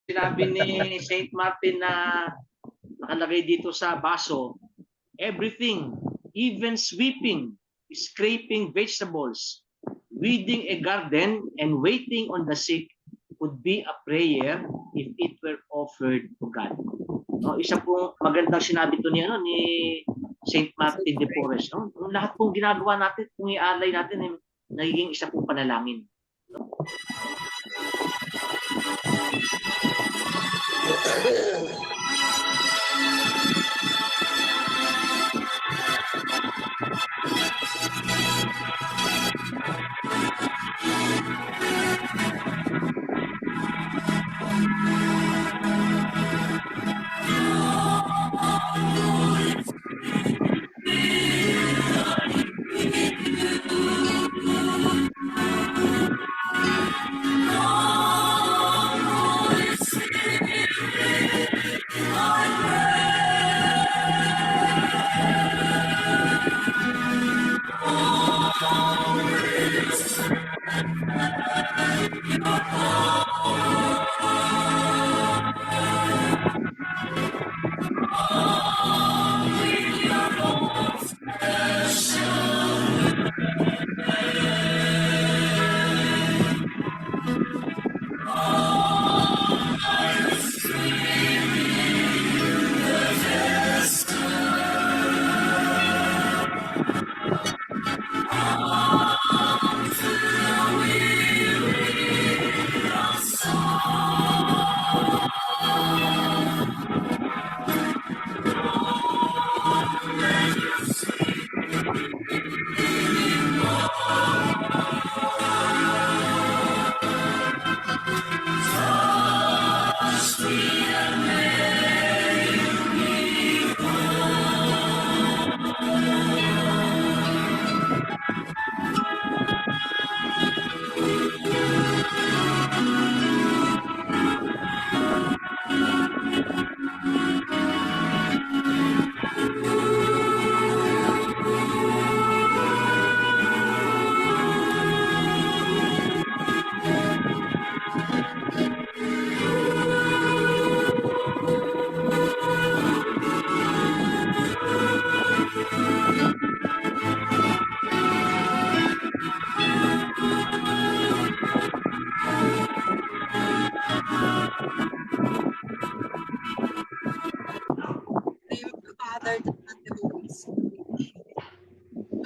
Sinabi ni Saint Martin na nakalagay dito sa baso, everything, even sweeping, scraping vegetables, weeding a garden, and waiting on the sick would be a prayer if it were offered to God. No, isa pong magandang sinabi to ni Saint Martin de Porres. No? Lahat pong ginagawa natin, kung ialay natin, nagiging isa pong panalangin. No?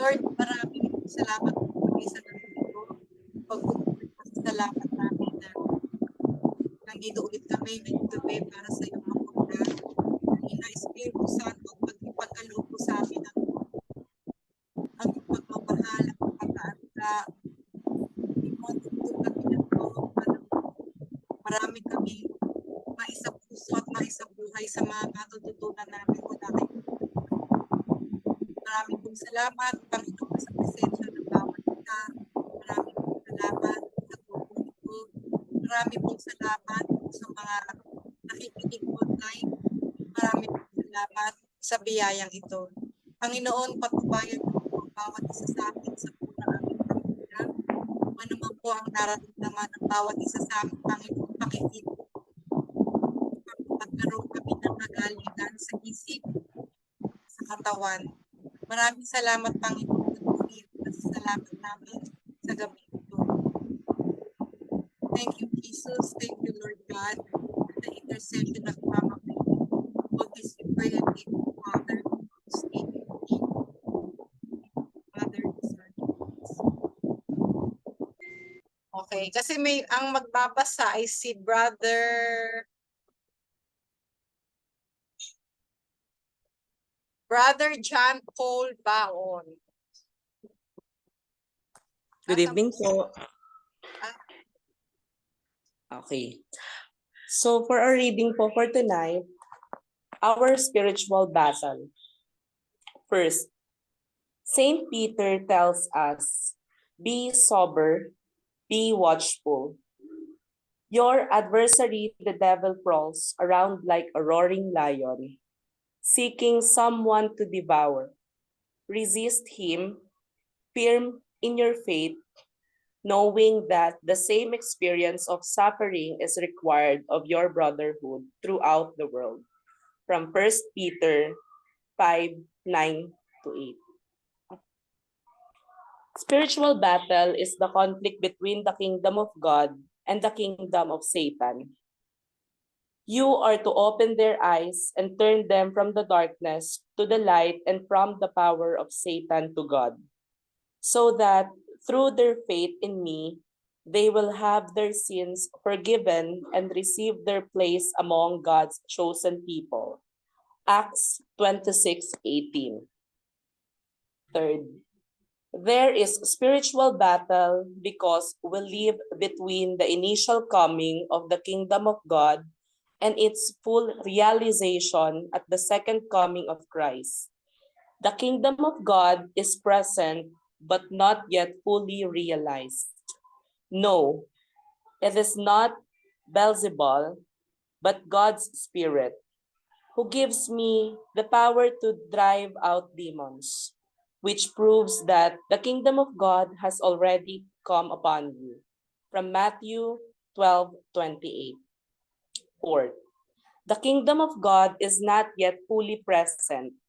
Lord, maraming salamat po sa nandito. Pagpapasalamat namin na nandito ulit kami ngayong gabi para sa iyong mga program. Ina Espiritu Santo, pagkaloob po sa amin ang pagmamahal, ang pag-aanda, mga tutulad nito. Marami kami maisapuso at maisabuhay sa mga matututunan namin mula kayo. Maraming pong salamat, Panginoon, sa presensya ng bawat isa. Maraming pong salamat sa grupo nito. Maraming pong salamat sa mga nakikinig online. Maraming pong salamat sa biyayang ito. Panginoon, patubayan po ang bawat isa sa amin sa punang aming panginoon. Ano man po ang nararamdaman ng bawat isa sa amin, Panginoon, pakinig. Magkaroon kami ng kagalitan sa isip, sa katawan. Maraming salamat, Panginoon, at salamat namin sa gabi ito. Thank you, Jesus. Thank you, Lord God, for the intercession of Mama Mary. All this we pray and give you, Father, whose name you name. Father, Son, okay, kasi may ang magbabasa ay si Brother John Paul Baon. Good evening po. Okay. So for our reading po for tonight, our spiritual battle. First, Saint Peter tells us, be sober, be watchful. Your adversary, the devil, prowls around like a roaring lion, seeking someone to devour. Resist him, firm in your faith, knowing that the same experience of suffering is required of your brotherhood throughout the world. From 1 Peter 5:9-8. Spiritual battle is the conflict between the kingdom of God and the kingdom of Satan. You are to open their eyes and turn them from the darkness to the light and from the power of Satan to God, so that through their faith in me, they will have their sins forgiven and receive their place among God's chosen people. Acts 26:18. Third, there is spiritual battle because we live between the initial coming of the kingdom of God and its full realization at the second coming of Christ. The kingdom of God is present but not yet fully realized. No, it is not Beelzebul, but God's Spirit, who gives me the power to drive out demons, which proves that the kingdom of God has already come upon you. From Matthew 12:28. Fourth, the kingdom of God is not yet fully present.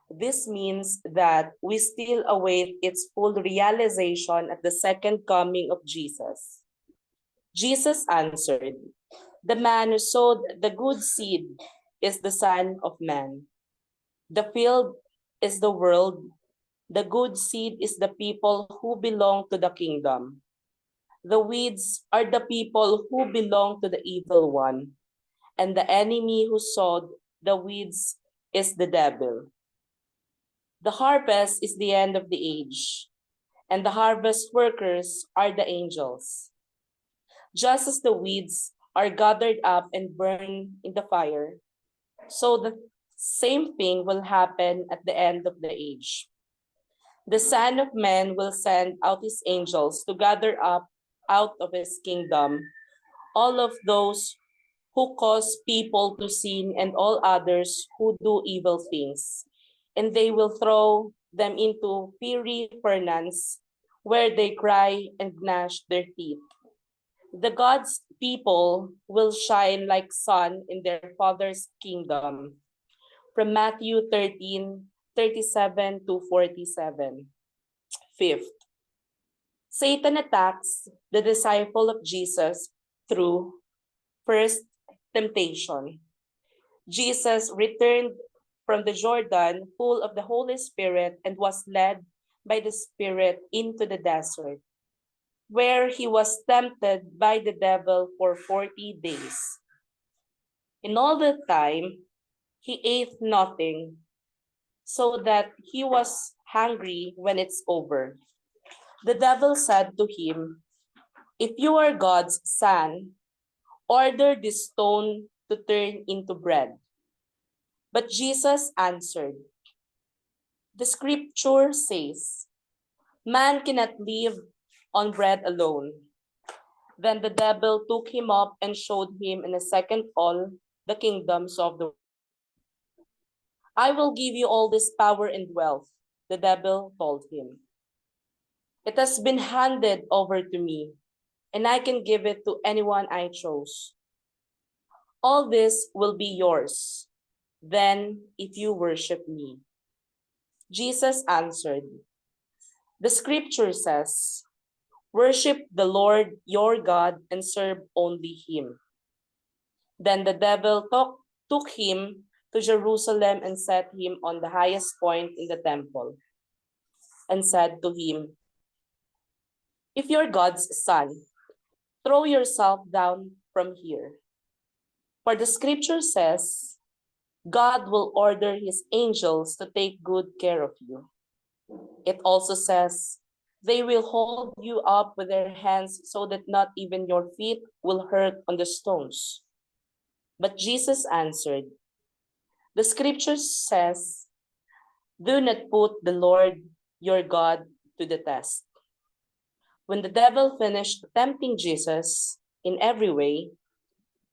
This means that we still await its full realization at the second coming of Jesus. Jesus answered, "The man who sowed the good seed is the Son of Man. The field is the world. The good seed is the people who belong to the kingdom. The weeds are the people who belong to the evil one. And the enemy who sowed the weeds is the devil. The harvest is the end of the age, and the harvest workers are the angels. Just as the weeds are gathered up and burned in the fire, so the same thing will happen at the end of the age. The Son of Man will send out his angels to gather up out of his kingdom all of those who cause people to sin and all others who do evil things, and they will throw them into fiery furnace, where they cry and gnash their teeth. The God's people will shine like sun in their Father's kingdom. From Matthew 13:37-47. Fifth, Satan attacks the disciple of Jesus through first temptation. Jesus returned from the Jordan full of the Holy Spirit and was led by the Spirit into the desert, where he was tempted by the devil for 40 days. In all the time, he ate nothing, so that he was hungry when it's over. The devil said to him, "If you are God's son, order this stone to turn into bread." But Jesus answered, "The scripture says, man cannot live on bread alone." Then the devil took him up and showed him in a second all the kingdoms of the world. "I will give you all this power and wealth," the devil told him. "It has been handed over to me, and I can give it to anyone I chose. All this will be yours, then, if you worship me." Jesus answered, "The scripture says, worship the Lord your God and serve only him." Then the devil took him to Jerusalem and set him on the highest point in the temple and said to him, "If you're God's son, throw yourself down from here. For the scripture says, God will order his angels to take good care of you. It also says, they will hold you up with their hands so that not even your feet will hurt on the stones." But Jesus answered, "The scripture says, do not put the Lord your God to the test." When the devil finished tempting Jesus in every way,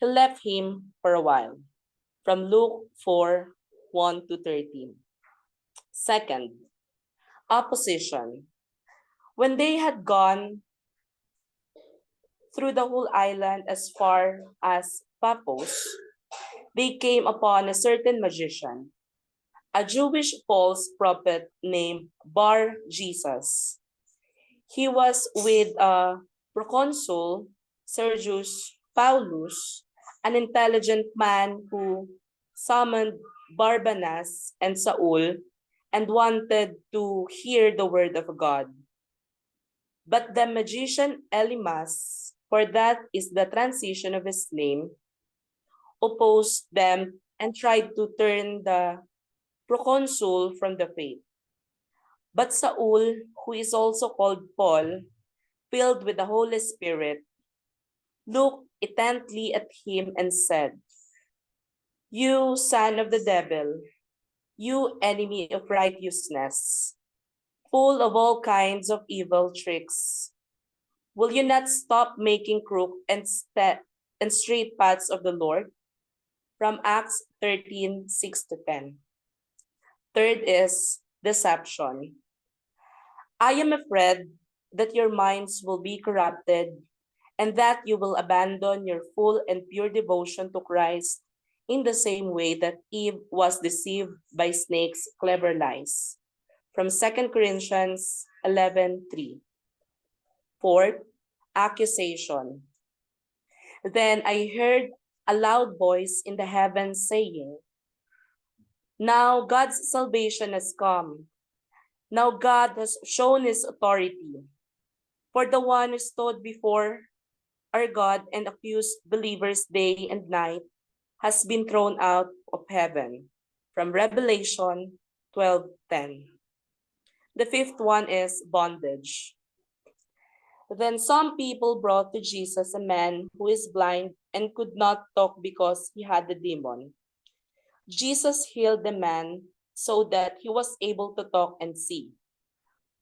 he left him for a while. From Luke 4:1-13. Second, opposition. When they had gone through the whole island as far as Paphos, they came upon a certain magician, a Jewish false prophet named Bar Jesus. He was with proconsul Sergius Paulus, an intelligent man who summoned Barbanas and Saul and wanted to hear the word of God. But the magician Elimas, for that is the transition of his name, opposed them and tried to turn the proconsul from the faith. But Saul, who is also called Paul, filled with the Holy Spirit, looked intently at him and said, "You son of the devil, you enemy of righteousness, full of all kinds of evil tricks, will you not stop making crooked and straight paths of the Lord?" From Acts 13:6-10. Third is deception. I am afraid that your minds will be corrupted and that you will abandon your full and pure devotion to Christ in the same way that Eve was deceived by snakes' clever lies. From 2 Corinthians 11:3. Fourth, accusation. Then I heard a loud voice in the heavens saying, "Now God's salvation has come. Now God has shown his authority. For the one who stood before our God and accused believers day and night has been thrown out of heaven." From Revelation 12:10. The fifth one is bondage. Then some people brought to Jesus a man who is blind and could not talk because he had the demon. Jesus healed the man so that he was able to talk and see.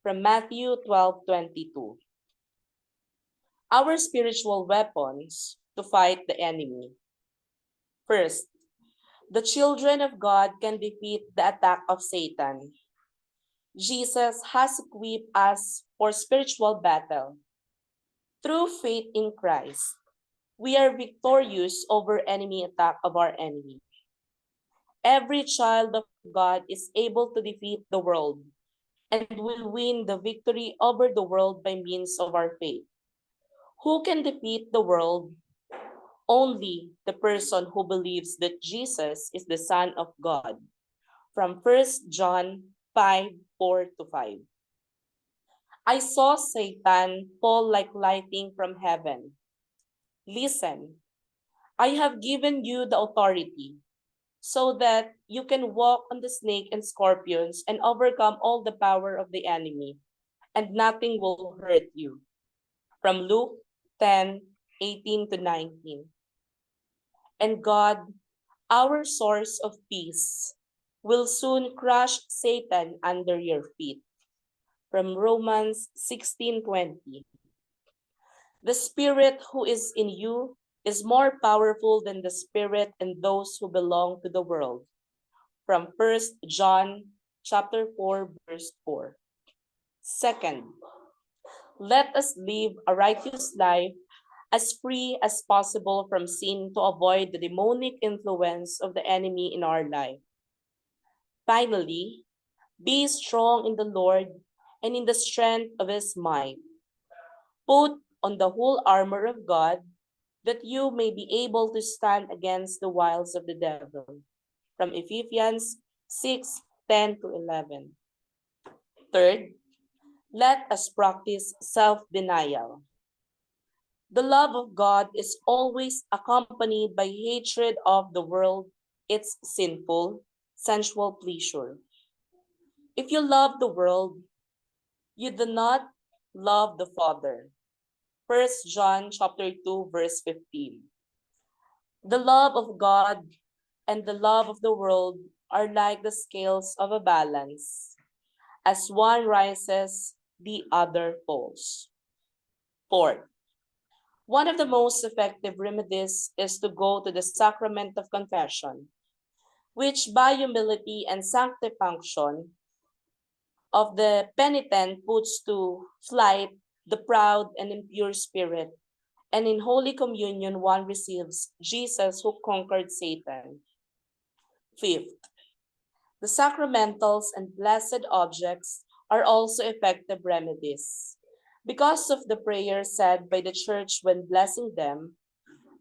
From Matthew 12:22. Our spiritual weapons to fight the enemy. First, the children of God can defeat the attack of Satan. Jesus has equipped us for spiritual battle. Through faith in Christ, we are victorious over enemy attack of our enemy. Every child of God is able to defeat the world and will win the victory over the world by means of our faith. Who can defeat the world? Only the person who believes that Jesus is the Son of God. From 1 John 5:4-5. I saw Satan fall like lightning from heaven. Listen, I have given you the authority so that you can walk on the snake and scorpions and overcome all the power of the enemy, and nothing will hurt you. From Luke 10:18-19. And God, our source of peace, will soon crush Satan under your feet. From Romans 16:20. The Spirit who is in you is more powerful than the spirit and those who belong to the world. From 1 John chapter 4, verse 4. Second, let us live a righteous life as free as possible from sin to avoid the demonic influence of the enemy in our life. Finally, be strong in the Lord and in the strength of his might. Put on the whole armor of God, that you may be able to stand against the wiles of the devil. From Ephesians 6:10-11. Third, let us practice self-denial. The love of God is always accompanied by hatred of the world, its sinful, sensual pleasure. If you love the world, you do not love the Father. 1 John chapter 2, verse 15. The love of God and the love of the world are like the scales of a balance. As one rises, the other falls. Fourth, one of the most effective remedies is to go to the sacrament of confession, which by humility and sanctification of the penitent puts to flight the proud and impure spirit and in Holy Communion one receives Jesus who conquered Satan. Fifth, the sacramentals and blessed objects are also effective remedies. Because of the prayer said by the Church when blessing them,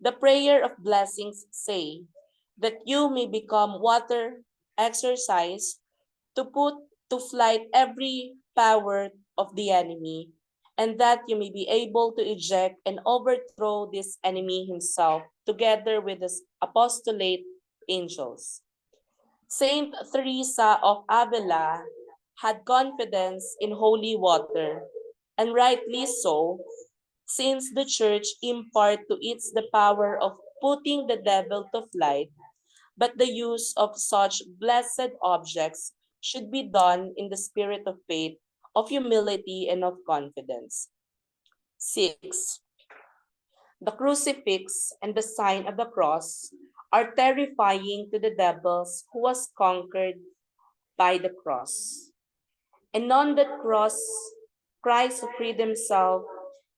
the prayer of blessings say that you may become water exercise to put to flight every power of the enemy, and that you may be able to eject and overthrow this enemy himself together with the apostolate angels. Saint Teresa of Avila had confidence in holy water, and rightly so, since the Church impart to it the power of putting the devil to flight, but the use of such blessed objects should be done in the spirit of faith, of humility, and of confidence. 6. The crucifix and the sign of the cross are terrifying to the devils who was conquered by the cross. And on that cross, Christ freed himself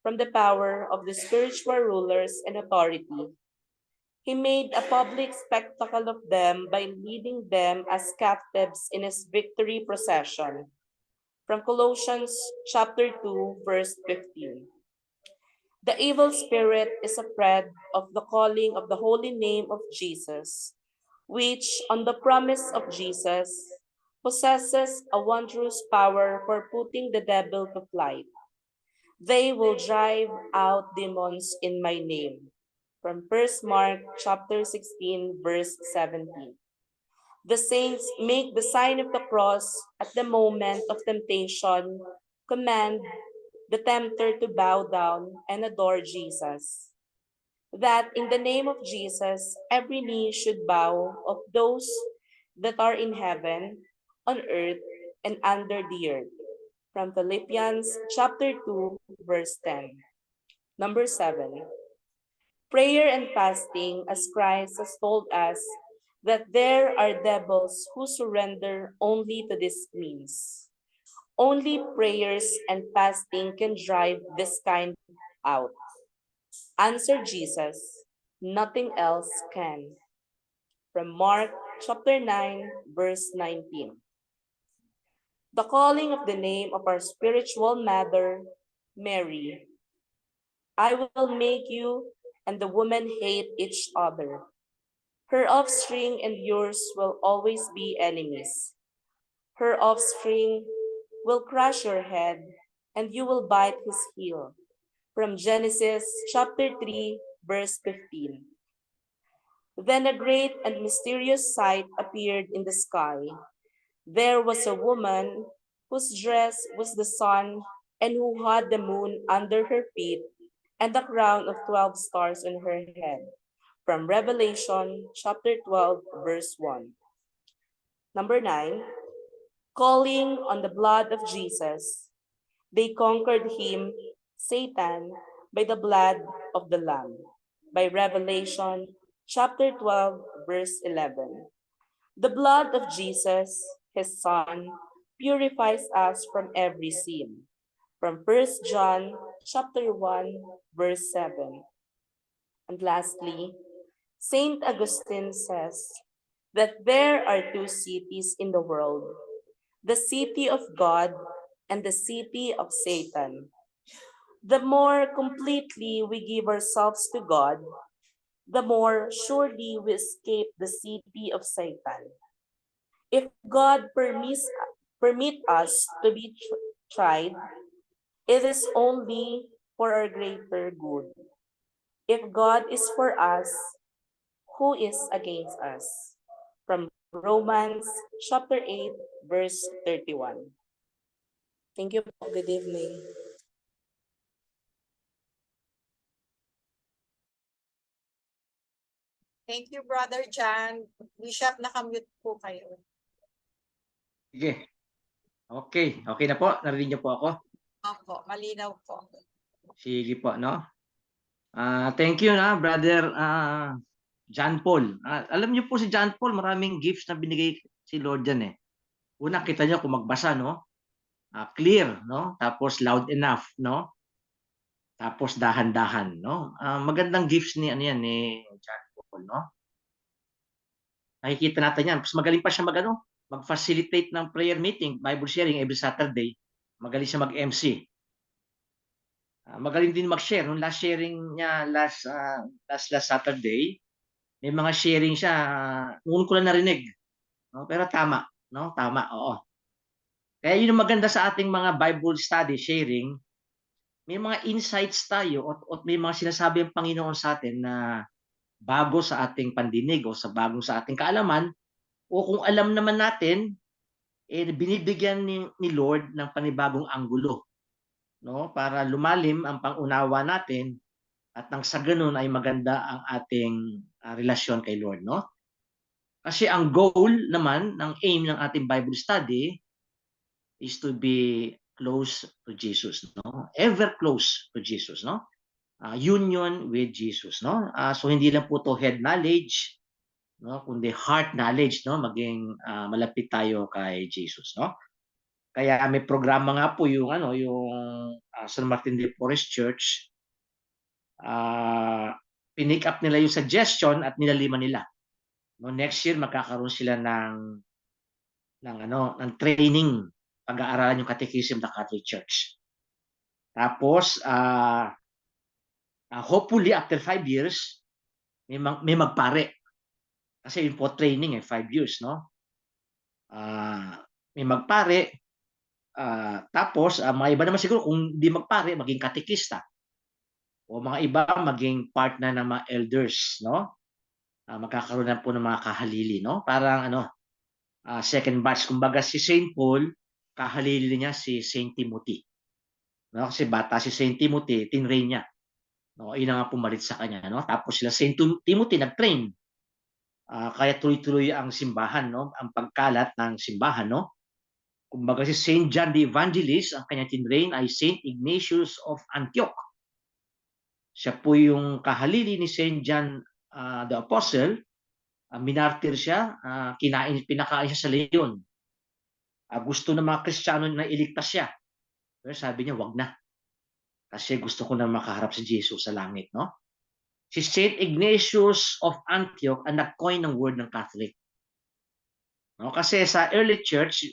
from the power of the spiritual rulers and authority. He made a public spectacle of them by leading them as captives in his victory procession. From Colossians chapter 2, verse 15. The evil spirit is afraid of the calling of the holy name of Jesus, which, on the promise of Jesus, possesses a wondrous power for putting the devil to flight. They will drive out demons in my name. From 1 Mark chapter 16, verse 17. The saints make the sign of the cross at the moment of temptation, command the tempter to bow down and adore Jesus. That in the name of Jesus, every knee should bow of those that are in heaven, on earth, and under the earth. From Philippians chapter 2, verse 10. Number 7. Prayer and fasting, as Christ has told us, that there are devils who surrender only to this means. Only prayers and fasting can drive this kind out. Answered Jesus, nothing else can. From Mark chapter 9, verse 19. The calling of the name of our spiritual mother, Mary. I will make you and the woman hate each other. Her offspring and yours will always be enemies. Her offspring will crush your head, and you will bite his heel. From Genesis chapter 3, verse 15. Then a great and mysterious sight appeared in the sky. There was a woman whose dress was the sun and who had the moon under her feet and a crown of 12 stars on her head. From Revelation chapter 12, verse 1. Number 9, calling on the blood of Jesus, they conquered him, Satan, by the blood of the Lamb. By Revelation chapter 12, verse 11. The blood of Jesus, his Son, purifies us from every sin. From 1 John chapter 1, verse 7. And lastly, Saint Augustine says that there are two cities in the world, the city of God and the city of Satan. The more completely we give ourselves to God, the more surely we escape the city of Satan. If God permit us to be tried, it is only for our greater good. If God is for us, who is against us? From Romans chapter 8, verse 31. Thank you. Good evening. Thank you, Brother John. Bishop, nakamute po kayo. Sige. Okay. Okay na po. Narinig niyo po ako? Opo, malinaw po. Sige po, no? Thank you na, Brother John Paul. Alam niyo po si John Paul, maraming gifts na binigay si Lord dyan eh. Una, kita niyo kung magbasa, no? Clear, no? Tapos loud enough, no? Tapos dahan-dahan, no? Magandang gifts ni ano yan ni John Paul, no? Nakikita natin yan. Mas magaling pa siya mag-facilitate ng prayer meeting, Bible sharing every Saturday. Magaling siya mag-MC. Magaling din mag-share. Nung last sharing niya last Saturday, may mga sharing siya. Noon ko lang narinig. No? Pero tama, no? Tama, oo. Kaya yun ang maganda sa ating mga Bible study sharing. May mga insights tayo at may mga sinasabi ang Panginoon sa atin na bago sa ating pandinig o sa ating kaalaman, o kung alam naman natin, binibigyan ni Lord ng panibagong anggulo, no? Para lumalim ang pangunawa natin at nang sa ganun ay maganda ang ating relasyon kay Lord, no? Kasi ang goal naman, ng aim ng ating Bible study is to be close to Jesus, no? Ever close to Jesus, no? Union with Jesus, no? So hindi lang po to head knowledge, no, kundi heart knowledge, no, maging malapit tayo kay Jesus, no. Kaya may programa nga po yung San Martin de Porres Church. Pinick up nila yung suggestion at nilaliman nila, no. Next year magkakaroon sila ng training, pag-aaralan yung catechism ng Catholic Church. Tapos hopefully after 5 years may magpare. Kasi yun po training 5 years, no? May magpare, tapos mga iba naman siguro kung di magpare, maging katekista. O mga iba maging partner ng mga elders, no? Magkakaroon na po ng mga kahalili, no? Parang second batch. Kumbaga si St. Paul, kahalili niya si St. Timothy. No? Kasi bata si St. Timothy, tinrain niya. No? Yun nga pumalit sa kanya, no? Tapos sila St. Timothy nag-train. Kaya tuloy-tuloy ang simbahan, no? Ang pagkalat ng simbahan, no? Kumbaga si Saint John the Evangelist, ang kanyang tinrain ay Saint Ignatius of Antioch. Siya po yung kahalili ni Saint John the Apostle. Minartir siya, pinakain siya sa leon. Gusto ng mga Kristiyano na iligtas siya. Pero sabi niya, wag na. Kasi gusto ko na makaharap si Jesus sa langit, no? Si Saint Ignatius of Antioch ang nag-coin ng word ng Catholic. No? Kasi sa early church,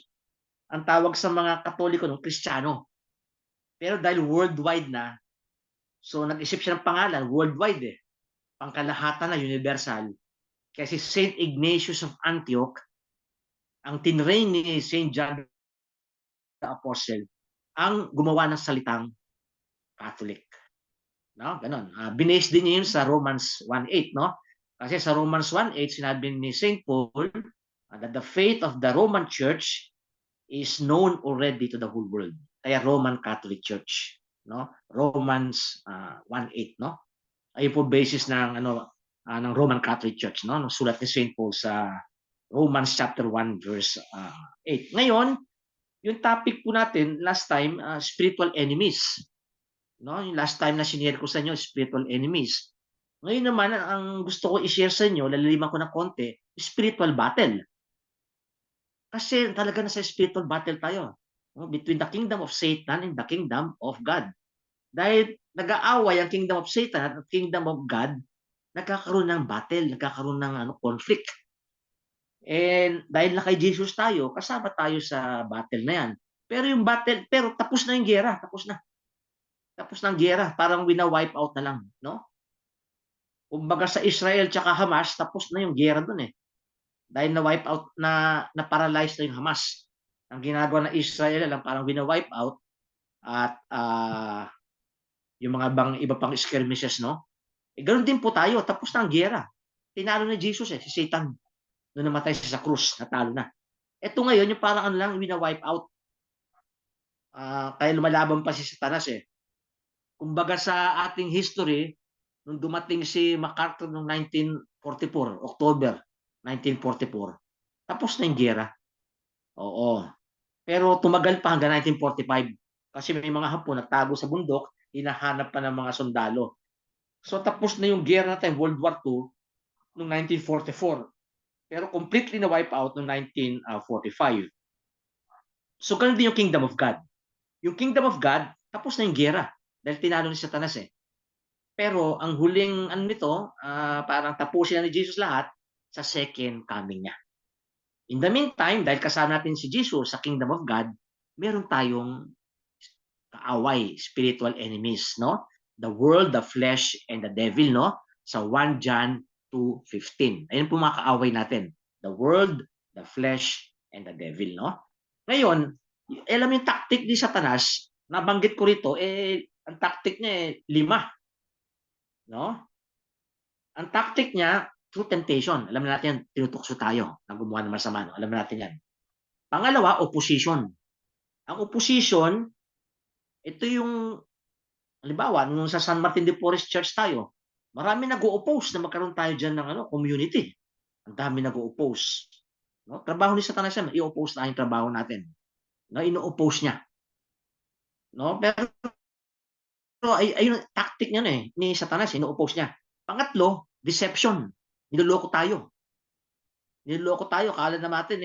ang tawag sa mga Katoliko ng Kristiyano. Pero dahil worldwide na, so nag-isip siya ng pangalan, worldwide pangkalahatan na, universal. Kaya si Saint Ignatius of Antioch, ang tinrain ni Saint John the Apostle, ang gumawa ng salitang Catholic. No? Ganon. Binase din niya yun sa Romans 1:8, no? Kasi sa Romans 1:8, sinabi ni Saint Paul that the faith of the Roman Church is known already to the whole world. Kaya Roman Catholic Church, no? Romans 1:8, no? Ayun po basis ng ng Roman Catholic Church, no? Ng sulat ni Saint Paul sa Romans chapter 1 verse 8. Ngayon, yung topic po natin last time, spiritual enemies. No? Yung last time na sinare ko sa inyo, spiritual enemies. Ngayon naman, ang gusto ko i-share sa inyo, lalaliman ko ng konti, spiritual battle. Kasi talaga nasa spiritual battle tayo, no? Between the kingdom of Satan and the kingdom of God. Dahil nag-aaway ang kingdom of Satan at kingdom of God, nagkakaroon ng battle, nagkakaroon ng conflict. And dahil na kay Jesus tayo, kasama tayo sa battle na yan. Pero tapos na yung giyera, tapos na. Tapos ng giyera, parang wina-wipe out na lang, no? Kumbaga sa Israel tsaka Hamas, tapos na yung giyera doon Dahil na-wipe out, na-paralyze na yung Hamas. Ang ginagawa ng Israel lang parang wina-wipe out at yung mga iba pang skirmishes, no? Ganoon din po tayo, tapos na ang giyera. Tinalo na Jesus si Satan. Noong namatay siya sa krus, natalo na. Ito ngayon, yung parang lang, wina-wipe out. Kaya lumalaban pa si Satanas Kumbaga sa ating history, nung dumating si MacArthur noong 1944, October 1944, tapos na yung giyera. Oo. Pero tumagal pa hanggang 1945 kasi may mga Hapon nagtago sa bundok, hinahanap pa ng mga sundalo. So tapos na yung giyera natin, World War II, noong 1944. Pero completely na wipe out noong 1945. So ganun din yung Kingdom of God. Yung Kingdom of God, tapos na yung giyera. Dahil tinalo ni Satanas eh. Pero ang huling ano nito, parang tapusin na ni Jesus lahat sa second coming niya. In the meantime, dahil kasama natin si Jesus sa kingdom of God, meron tayong kaaway, spiritual enemies, no? The world, the flesh, and the devil, no? Sa 1 John 2:15. Ayun po mga kaaway natin. The world, the flesh, and the devil, no? Ngayon, alam mo yung tactic ni Satanas, nabanggit ko rito, ang tactic niya 5, no? Ang tactic niya, through temptation. Alam natin yan, tinutukso tayo na gumawa ng masama. No? Alam natin yan. Pangalawa, opposition. Ang opposition, ito yung, halimbawa, nung sa San Martin de Porres Church tayo, marami nag-o-oppose na magkaroon tayo dyan ng community. Ang dami nag-o-oppose. No? Trabaho ni Satanas yan, i-oppose na yung trabaho natin. No? Ino-oppose niya. No? Pero ayun, tactic niya ni Satanas, ino-oppose niya. Pangatlo, deception. Niloloko tayo. Niloloko tayo. Kala na natin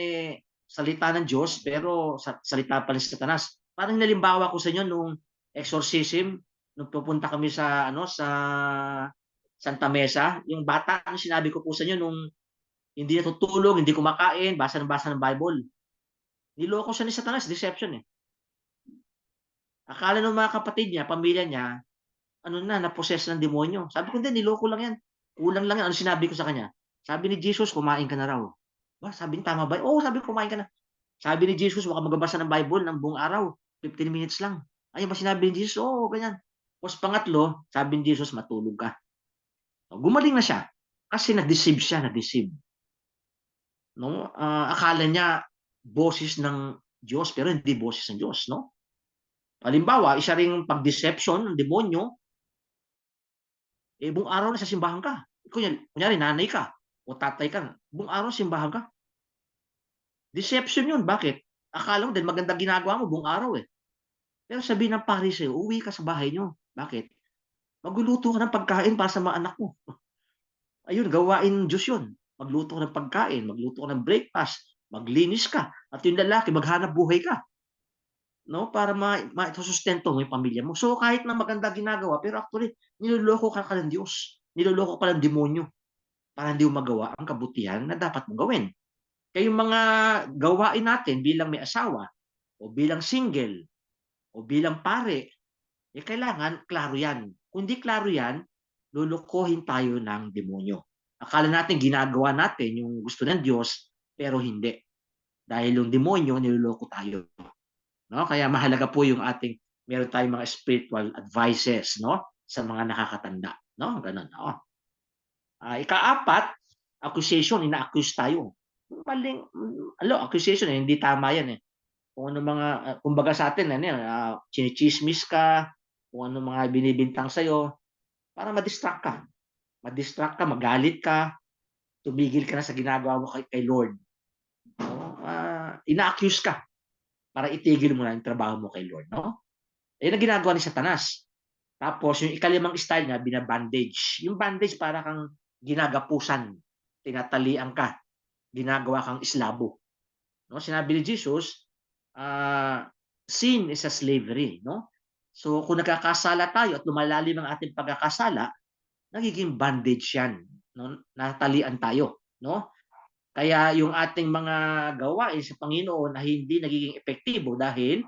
salita ng Diyos, pero salita pa rin sa Satanas. Parang nalimbawa ko sa inyo nung exorcism, nung pupunta kami sa sa Santa Mesa, yung bata, ang sinabi ko po sa inyo nung hindi natutulog, hindi kumakain, basa ng Bible. Niloko siya ni Satanas, deception eh. Akala ng mga kapatid niya, pamilya niya, na-possess ng demonyo. Sabi ko, hindi, niloko lang yan. Kulang lang yan. Ano sinabi ko sa kanya? Sabi ni Jesus, kumain ka na raw. Ba, sabi niya, tama ba? Oo, sabi ko, kumain ka na. Sabi ni Jesus, huwag ka magbabasa ng Bible ng buong araw. 15 minutes lang. Ayun ba sinabi ni Jesus? Oo, ganyan. Tapos pangatlo, sabi ni Jesus, matulog ka. Gumaling na siya. Kasi na-deceive siya, na-deceive. No? Akala niya, boses ng Diyos, pero hindi boses ng Diyos, no? Halimbawa, isa ring pag-deception ng demonyo, buong araw na sa simbahan ka. Kunyari, nanay ka o tatay ka, buong araw simbahan ka. Deception yun. Bakit? Akala mo dahil maganda ginagawa mo buong araw eh. Pero sabihin ng pari sa'yo, uwi ka sa bahay nyo. Bakit? Magluluto ka ng pagkain para sa mga anak mo. Ayun, gawain Diyos yun. Magluto ka ng pagkain, magluto ka ng breakfast, maglinis ka. At yung lalaki, maghanap buhay ka. No, para masusustento mo yung pamilya mo. So kahit na maganda ginagawa, pero actually niloloko ka ng Diyos. Niloloko ka ng demonyo para hindi mo magawa ang kabutihan na dapat mong gawin. Kaya yung mga gawain natin bilang may asawa o bilang single o bilang pare, kailangan klaro yan. Kung di klaro yan, lulukohin tayo ng demonyo. Akala natin ginagawa natin yung gusto ng Diyos, pero hindi. Dahil yung demonyo, niloloko tayo. No? Kaya mahalaga po yung meron tayong mga spiritual advices, no? Sa mga nakakatanda, no? Ganun, no? Ika-4, accusation, ina-accuse tayo. Maling, accusation, hindi tama yan eh. Kung ano mga, kumbaga sa atin, chinichismis ka, kung ano mga binibintang sa'yo, para ma-distract ka. Ma-distract ka, magalit ka, tumigil ka na sa ginagawa mo kay Lord. No? Ina-accuse ka para itigil mo na yung trabaho mo kay Lord, no? Ayun ang ginagawa ni Satanas. Tapos, yung ikalimang style niya, binabandage. Yung bandage para kang ginagapusan, tinatalian ka, ginagawa kang islabo. No? Sinabi ni Jesus, sin is a slavery, no? So, kung nagkakasala tayo at lumalalim ang ating pagkakasala, nagiging bandage yan, no? Natalian tayo, no? Kaya yung ating mga gawain sa Panginoon na hindi nagiging epektibo dahil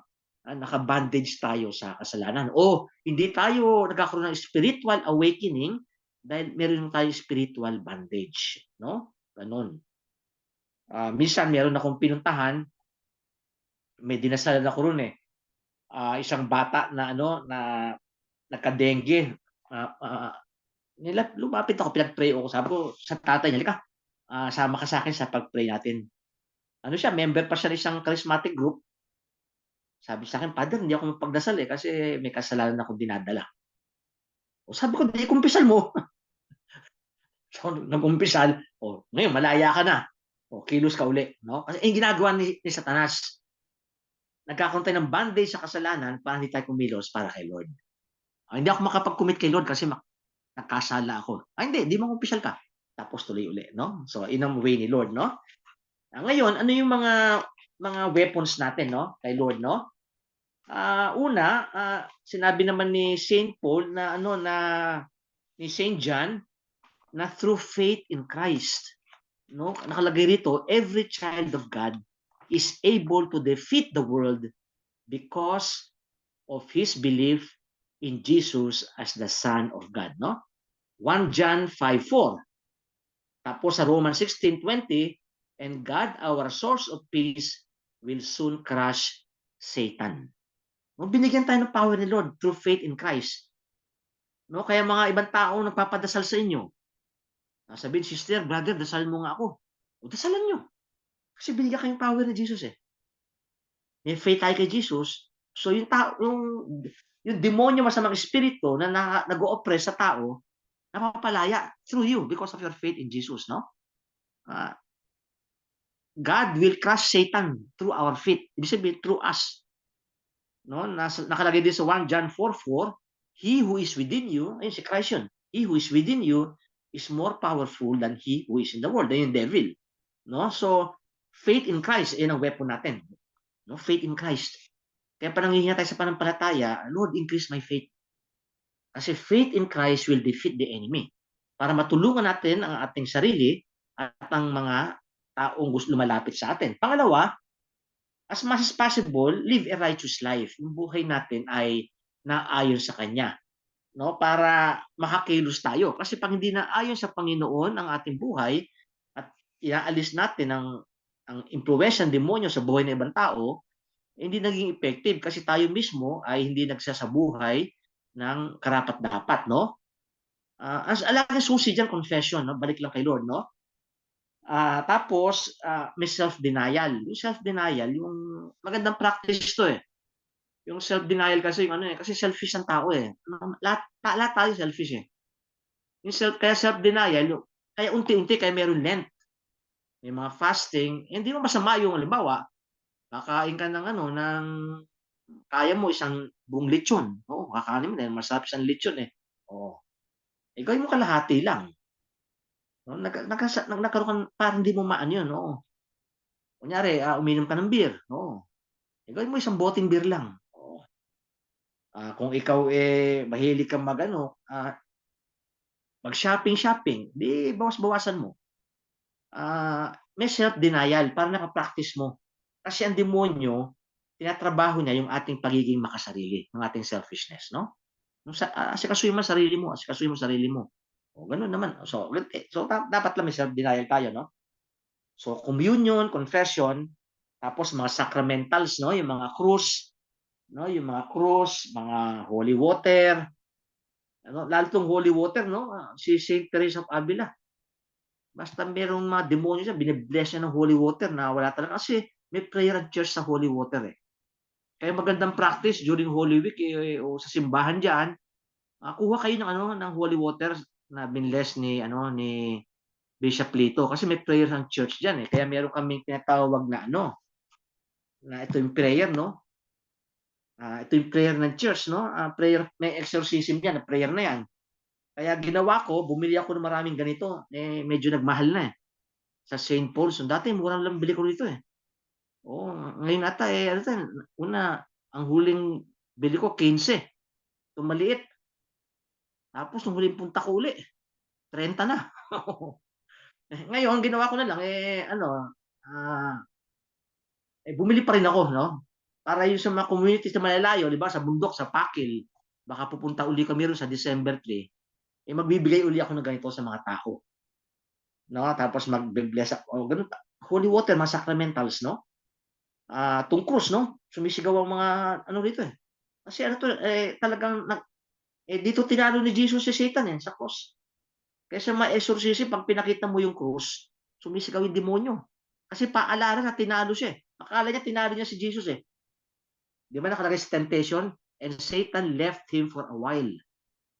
naka-bandage tayo sa kasalanan. O hindi tayo nagkakaroon ng spiritual awakening dahil meron tayo spiritual bandage. No? Ganun. Minsan meron akong pinuntahan, may dinasalan ako ron eh. Isang bata na na nagka-dengue. Lumapit ako, pinag-pray ako. Sabi ko sa tatay niya, "Halika, sama ka sa akin sa pag-pray natin." Ano siya, member pa siya ng isang charismatic group. Sabi sa akin, "Father, hindi ako magpagdasal kasi may kasalanan akong dinadala." O sabi ko, "Di kumpisal mo." So, nag-umpisal, ngayon malaya ka na. Kilos ka uli, no? Kasi yung ginagawa ni Satanas, nagkakaroon tayo ng bandage sa kasalanan para hindi tayo kumilos para kay Lord. Hindi ako makapag-commit kay Lord kasi nagkasala ako. Hindi mag-umpisal ka. Tapos tuloy uli, no? So, in ang way ni Lord, no? Ngayon, ano yung mga weapons natin, no? Kay Lord, no? Sinabi naman ni Saint Paul na ni Saint John na through faith in Christ, no? Nakalagay rito, every child of God is able to defeat the world because of his belief in Jesus as the Son of God, no? 1 John 5:4. Tapos sa Romans 16:20, and God, our source of peace, will soon crush Satan. No, binigyan tayo ng power ni Lord through faith in Christ. No, kaya mga ibang tao nagpapadasal sa inyo. Sabihin, sister, brother, dasal mo nga ako. O dasalan nyo. Kasi binigyan kayong power ni Jesus eh. May faith tayo kay Jesus. So yung tao, yung demonyo, masamang espiritu na nag-o-oppress sa tao, napapalaya through you because of your faith in Jesus, no? God will crush Satan through our faith. Ibig sabihin, through us. No? Nakalagay din sa 1 John 4:4, he who is within you, ayun si Christ yun, he who is within you is more powerful than he who is in the world, ayun yung devil. No? So, faith in Christ, yun ang weapon natin. No? Faith in Christ. Kaya pa nangihinga tayo sa panampalataya, Lord, increase my faith. Kasi faith in Christ will defeat the enemy. Para matulungan natin ang ating sarili at ang mga taong gusto lumalapit sa atin. Pangalawa, as much as possible, live a righteous life. Yung buhay natin ay naayon sa Kanya. No? Para makakilos tayo. Kasi pag hindi naayon sa Panginoon ang ating buhay at inaalis natin ang impluwensya ng demonyo sa buhay ng ibang tao, hindi naging effective kasi tayo mismo ay hindi nagsasabuhay ng karapat-dapat, no? As alaki susi diyan, confession, no? Balik lang kay Lord, no? Tapos may self-denial. Yung self-denial, yung magandang practice to eh. Yung self-denial kasi yung kasi selfish ang tao eh. Lahat tayo selfish eh. Kaya self-denial, kaya unti-unti kaya meron Lent. May mga fasting, hindi mo masama yung halimbawa, kakain ka ng ng kaya mo isang buong lechon. Oo, kakain mo dahil masarap isang lechon eh. Oo. Gawin mo kalahati lang. No? Nagkaroon ka, parang hindi mo maano yun. Oo. Kunyari, uminom ka ng beer. Oo. Gawin mo isang boteng beer lang. Oo. Kung ikaw mahilig kang mag-shopping, di bawas-bawasan mo. May self-denial para nakapractice mo. Kasi ang demonyo, tinatrabaho niya yung ating pagiging makasarili, yung ating selfishness, no? Asikasuhin mo sarili mo, asikasuhin mo sarili mo. O, ganun naman. So dapat lang may self-denial tayo, no? So, communion, confession, tapos mga sacramentals, no? Yung mga krus, no? Yung mga krus, mga holy water, lalo tong holy water, no? Si Saint Teresa of Avila. Basta merong mga demonyo siya, binibless niya ng holy water na wala talaga. Kasi may prayer at church sa holy water eh. Kaya magandang practice during Holy Week o sa simbahan diyan, kuha kayo ng holy water na binless ni Bishop Lito kasi may prayer ng church diyan eh. Kaya meron kaming tinatawag na na ito yung prayer, no? Ito yung prayer ng church, no? Prayer, may exorcism diyan, prayer na 'yan. Kaya ginawa ko, bumili ako ng maraming ganito. Medyo nagmahal na eh. Sa St. Paul's. Dati murang lang bili ko dito eh. Oo, ngayon ata ang huling bili ko 15. Ito maliit. Tapos nung huling punta ko uli, 30 na. Ngayon, ginawa ko na lang, bumili pa rin ako, no? Para yung sa mga communities na malalayo, di ba, sa bundok, sa Pakil, baka pupunta uli kami rin sa December 3, magbibigay uli ako ng ganito sa mga tao. No? Tapos mag-bless ako. Ganun, holy water, mga sacramentals, no? Tung krus, no? Sumisigaw ang mga rito eh. Kasi talagang dito tinalo ni Jesus si Satan sa cross. Kaya sa ma-exorcism, pag pinakita mo yung krus, sumisigaw yung demonyo. Kasi paalala na tinalo siya eh. Akala niya tinalo niya si Jesus eh. Di ba nakalagay sa temptation? And Satan left him for a while.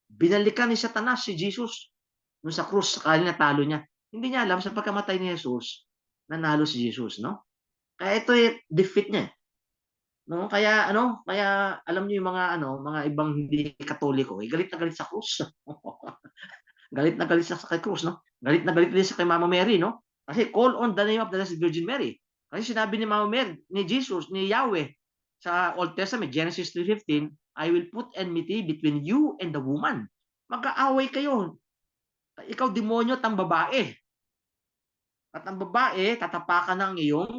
Binalikan ni Satanas si Jesus nung sa krus, akala niya natalo niya. Hindi niya alam sa pagkamatay ni Jesus, nanalo si Jesus, no? Kaya ito defeat niya. No, kaya alam niyo yung mga ibang hindi Katoliko, galit na galit sa krus. Galit na galit sa kay krus, no? Galit na galit din sa kay Mama Mary, no? Kasi call on the name of the Blessed Virgin Mary. Kasi sinabi ni Mama Mary, ni Jesus, ni Yahweh, Sa Old Testament, Genesis 3:15, I will put enmity between you and the woman. Mag-aaway kayo. Ikaw demonyo at ang babae. At ang babae, tatapakan ng iyong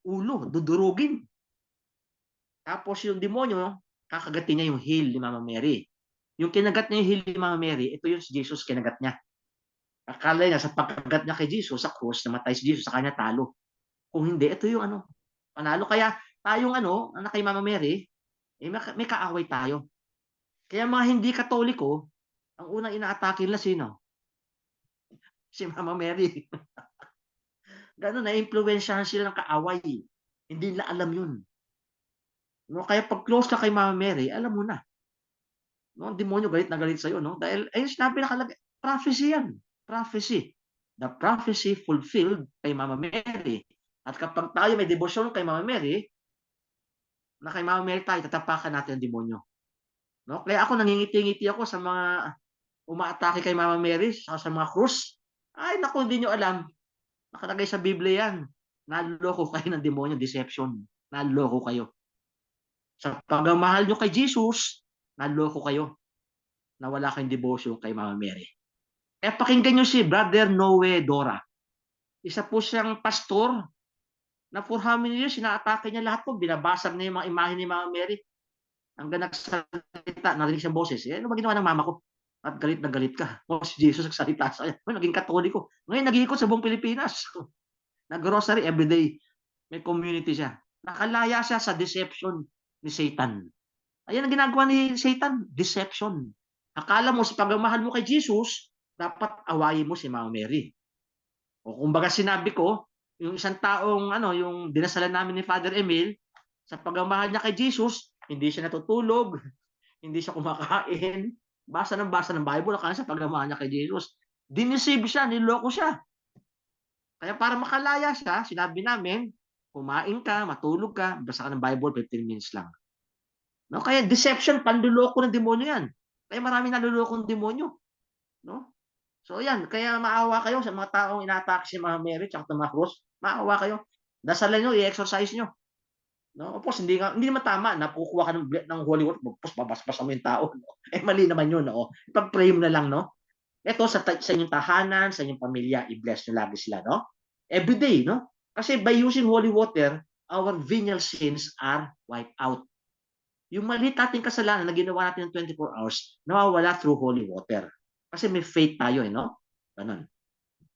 ulo, dudurugin. Tapos yung demonyo, kakagatin niya yung heel ni Mama Mary. Yung kinagat niya yung heel ni Mama Mary, ito yung si Jesus kinagat niya. Akala niya sa pagkagat niya kay Jesus sa cross, namatay si Jesus, sa kanya talo. Kung hindi, ito yung panalo. Kaya tayong anak kay Mama Mary, may kaaway tayo. Kaya mga hindi Katoliko, ang unang inaatake nila sino? Si Mama Mary. Ganun, na-impluwensyahan sila ng kaaway. Hindi nila alam yun. No? Kaya pag close ka kay Mama Mary, alam mo na. No? Ang demonyo galit na galit sa'yo. No? Dahil, ayun sinabi nakalagay, prophecy yan. Prophecy. The prophecy fulfilled kay Mama Mary. At kapag tayo may devotion kay Mama Mary, na kay Mama Mary tayo, tatapakan natin ang demonyo. No? Kaya ako nangingiti-ngiti ako sa mga umaatake kay Mama Mary, sa mga krus. Ay, naku, hindi nyo alam. Nakalagay sa Biblia yan. Naloko kayo ng demonyo, deception. Naloko kayo. Sa pagmamahal nyo kay Jesus, naloko kayo. Na wala kayong devotion kay Mama Mary. Kaya pakinggan nyo si Brother Noe Dora. Isa po siyang pastor na for how many years, inaatake niya lahat po. Binabasag niya yung mga imahe ni Mama Mary. Hanggang nagsalita, narinig siyang boses. Ano ba ginawa ng mama ko? At galit na galit ka. O si Jesus nagsalita sa'yo. Naging Katoliko. Ngayon, nag-iikot sa buong Pilipinas. Nag-grocery everyday. May community siya. Nakalaya siya sa deception ni Satan. Ayan ang ginagawa ni Satan. Deception. Akala mo sa pagmamahal mo kay Jesus, dapat awayin mo si Mama Mary. O kumbaga sinabi ko, yung isang taong yung dinasalan namin ni Father Emil, sa pagmamahal niya kay Jesus, hindi siya natutulog, hindi siya kumakain, basa ng Bible, akala sa pagmamahal niya kay Jesus. Diniceive siya, niloko siya. Kaya para makalaya siya, sinabi namin, kumain ka, matulog ka, basa ka ng Bible, 15 minutes lang. No? Kaya deception, panluloko ng demonyo yan. Kaya marami naluloko ng demonyo. No? So yan, kaya maawa kayo sa mga taong inaatake si Mama Mary at mga cross. Maawa kayo. Dasalan nyo, i-exercise nyo. No? Tapos hindi naman tama na kukuha ka ng holy water, tapos babasbas mo yung tao. No? Mali naman yun. No? Ipag-pray mo na lang, no? Ito sa inyong tahanan, sa inyong pamilya, i-bless nyo lagi sila, no? Every day, no? Kasi by using holy water, our venial sins are wiped out. Yung maliit nating kasalanan na ginawa natin ng 24 hours, nawawala through holy water. Kasi may faith tayo, no? Ganun.